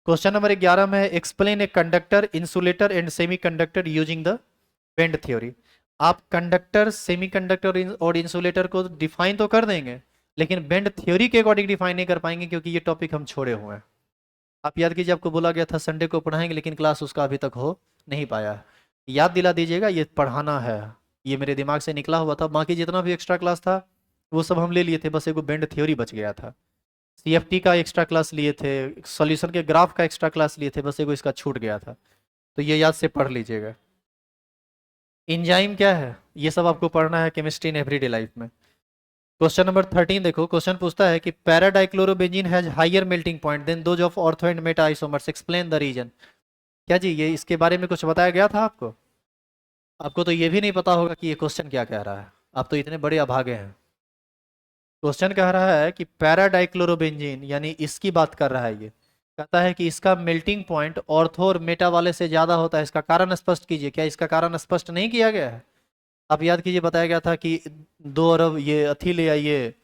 क्वेश्चन नंबर 11 में है, explain a conductor insulator and semiconductor using the bend theory. आप कंडक्टर, सेमीकंडक्टर और इंसुलेटर को डिफाइन तो कर देंगे, लेकिन बेंड थ्योरी के अकॉर्डिंग डिफाइन नहीं कर पाएंगे, क्योंकि ये टॉपिक हम छोड़े हुए हैं। आप याद कीजिए, आपको बोला गया था संडे को पढ़ाएंगे, लेकिन क्लास उसका अभी तक हो नहीं पाया है। याद दिला दीजिएगा, ये पढ़ाना है, ये मेरे दिमाग से निकला हुआ था। बाकी जितना भी एक्स्ट्रा क्लास था वो सब हम ले लिए थे, बस एगो बेंड थ्योरी बच गया था। CFT का एक्स्ट्रा क्लास लिए थे, सॉल्यूशन के ग्राफ का एक्स्ट्रा क्लास लिए थे, बस एगो इसका छूट गया था, तो ये याद से पढ़ लीजिएगा। इंजाइम क्या है, ये सब आपको पढ़ना है केमिस्ट्री इन एवरीडे लाइफ में। क्वेश्चन नंबर 13 देखो, क्वेश्चन पूछता है कि paradichlorobenzene has higher melting point than those of ortho and meta isomers, explain the reason. क्या जी, ये इसके बारे में कुछ बताया गया था आपको? आपको तो ये भी नहीं पता होगा कि ये क्वेश्चन क्या कह रहा है, आप तो इतने बड़े अभागे हैं। क्वेश्चन कह रहा है कि पैराडाइक्लोरोबेंजीन, यानी इसकी बात कर रहा है, ये कहता है कि इसका मेल्टिंग पॉइंट ऑर्थो और मेटा वाले से ज्यादा होता है, इसका कारण स्पष्ट कीजिए। क्या इसका कारण स्पष्ट नहीं किया गया है? आप याद कीजिए, बताया गया था कि 2 अरब ये अथी ले आइए,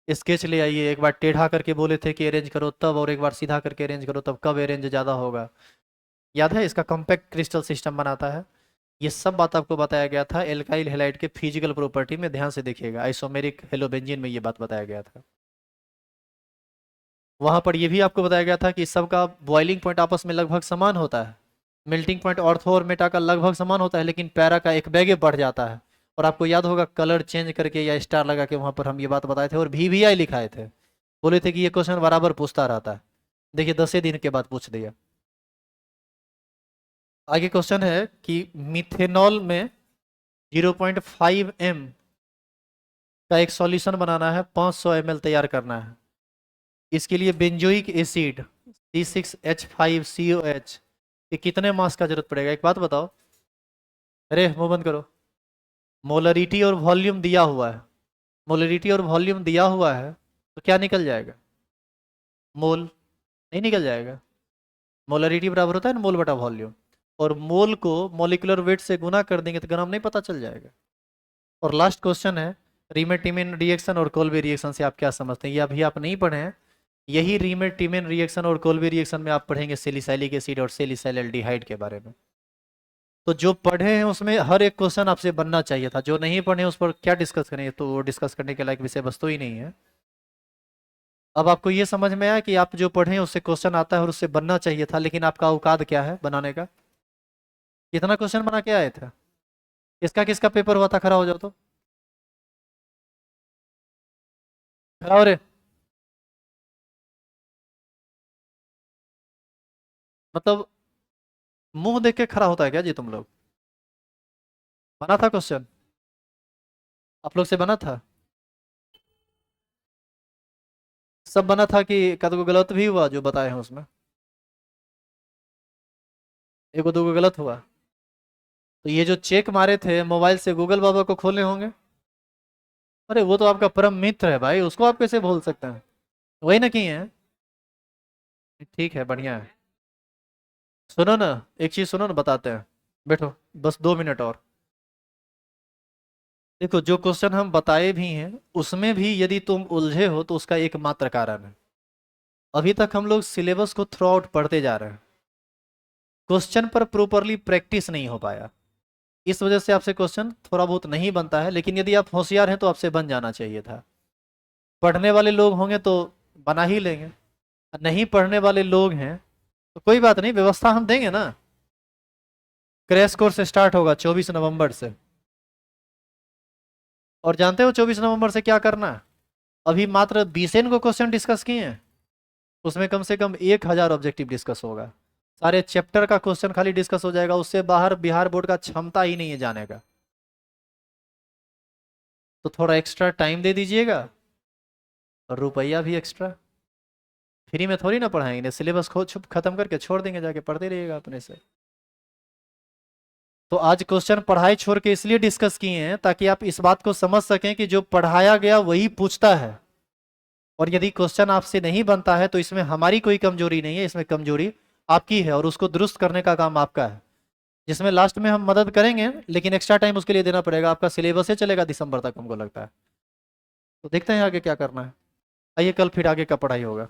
स्केच ले आइए, एक बार टेढ़ा करके बोले थे कि अरेंज करो तब, और एक बार सीधा करके अरेंज करो तब, कब अरेंज ज्यादा होगा? याद है? इसका कॉम्पैक्ट क्रिस्टल सिस्टम बनाता है। ये सब बात आपको बताया गया था एल्काइल हैलाइड के फिजिकल प्रॉपर्टी में, ध्यान से देखिएगा, आइसोमेरिक हेलोबेंजीन में ये बात बताया गया था। वहां पर ये भी आपको बताया गया था कि सबका बॉइलिंग पॉइंट आपस में लगभग समान होता है, मेल्टिंग पॉइंट ऑर्थो और मेटा का लगभग समान होता है, लेकिन पैरा का एक बैगे बढ़ जाता है। और आपको याद होगा कलर चेंज करके या स्टार लगा के वहां पर हम ये बात बताए थे और VVI लिखाए थे, बोले थे कि ये क्वेश्चन बराबर पूछता रहता है। देखिए 10 दिन के बाद पूछ दिया। आगे क्वेश्चन है कि मिथेनॉल में 0.5 m का एक सॉल्यूशन बनाना है, 500 ml तैयार करना है। इसके लिए बेंजोइक एसिड C6H5COH ये कितने मास का जरूरत पड़ेगा? एक बात बताओ, अरे मुंह बंद करो। मोलरिटी और वॉल्यूम दिया हुआ है, मोलरिटी और वॉल्यूम दिया हुआ है, तो क्या निकल जाएगा? मोल नहीं निकल जाएगा। मोलरिटी बराबर होता है ना मोल बटा वॉल्यूम, और मोल को मॉलिक्यूलर वेट से गुना कर देंगे तो ग्राम नहीं पता चल जाएगा। और लास्ट क्वेश्चन है, रीमेटिमिन रिएक्शन और कोल्बे रिएक्शन से आप क्या समझते हैं? ये अभी आप नहीं पढ़े हैं, यही रीमेटिमिन रिएक्शन और कोल्बे रिएक्शन में आप पढ़ेंगे सेलिसाइलिक एसिड और सेलिसाइल्डिहाइड के बारे में। तो जो पढ़े हैं उसमें हर एक क्वेश्चन आपसे बनना चाहिए था, जो नहीं पढ़े उस पर क्या डिस्कस करें, तो वो डिस्कस करने के लायक विषय वस्तु ही नहीं है। अब आपको ये समझ में आया कि आप जो पढ़े हैं उससे क्वेश्चन आता है और उससे बनना चाहिए था, लेकिन आपका औकात क्या है बनाने का? कितना क्वेश्चन बना के आए थे? किसका किसका पेपर हुआ था? खड़ा हो जाओ तो, खड़ा हो रे। मतलब मुंह देख के खड़ा होता है क्या जी तुम लोग? बना था क्वेश्चन? आप लोग से बना था? सब बना था कि कद गलत भी हुआ जो बताए हैं उसमें? एक दो को गलत हुआ? तो ये जो चेक मारे थे मोबाइल से गूगल बाबा को खोले होंगे? अरे वो तो आपका परम मित्र है भाई, उसको आप कैसे भूल सकते हैं? वही ना किए हैं? ठीक है, बढ़िया है। सुनो ना, एक चीज सुनो ना, बताते हैं। बैठो, बस 2 मिनट और। देखो जो क्वेश्चन हम बताए भी हैं उसमें भी यदि तुम उलझे हो तो उसका एकमात्र कारण है, अभी तक हम लोग सिलेबस को थ्रू आउट पढ़ते जा रहे हैं, क्वेश्चन पर प्रॉपरली प्रैक्टिस नहीं हो पाया, इस वजह से आपसे क्वेश्चन थोड़ा बहुत नहीं बनता है। लेकिन यदि आप होशियार हैं तो आपसे बन जाना चाहिए था। पढ़ने वाले लोग होंगे तो बना ही लेंगे, नहीं पढ़ने वाले लोग हैं तो कोई बात नहीं, व्यवस्था हम देंगे ना। क्रैश कोर्स स्टार्ट होगा 24 नवंबर से, और जानते हो 24 नवंबर से क्या करना है? अभी मात्र 20 को क्वेश्चन डिस्कस किए हैं, उसमें कम से कम 1000 ऑब्जेक्टिव डिस्कस होगा, सारे चैप्टर का क्वेश्चन खाली डिस्कस हो जाएगा, उससे बाहर बिहार बोर्ड का क्षमता ही नहीं है जाने का। तो थोड़ा एक्स्ट्रा टाइम दे दीजिएगा और रुपया भी एक्स्ट्रा। फ्री में थोड़ी ना पढ़ाएंगे, सिलेबस खो छुप खत्म करके छोड़ देंगे, जाके पढ़ते रहिएगा अपने से। तो आज क्वेश्चन पढ़ाई छोड़ के इसलिए डिस्कस किए हैं ताकि आप इस बात को समझ सकें कि जो पढ़ाया गया वही पूछता है, और यदि क्वेश्चन आपसे नहीं बनता है तो इसमें हमारी कोई कमजोरी नहीं है, इसमें कमजोरी आपकी है और उसको दुरुस्त करने का काम आपका है, जिसमें लास्ट में हम मदद करेंगे, लेकिन एक्स्ट्रा टाइम उसके लिए देना पड़ेगा। आपका सिलेबस ही चलेगा दिसंबर तक हमको लगता है। तो देखते हैं आगे क्या करना है। आइए कल फिर आगे का पढ़ाई होगा।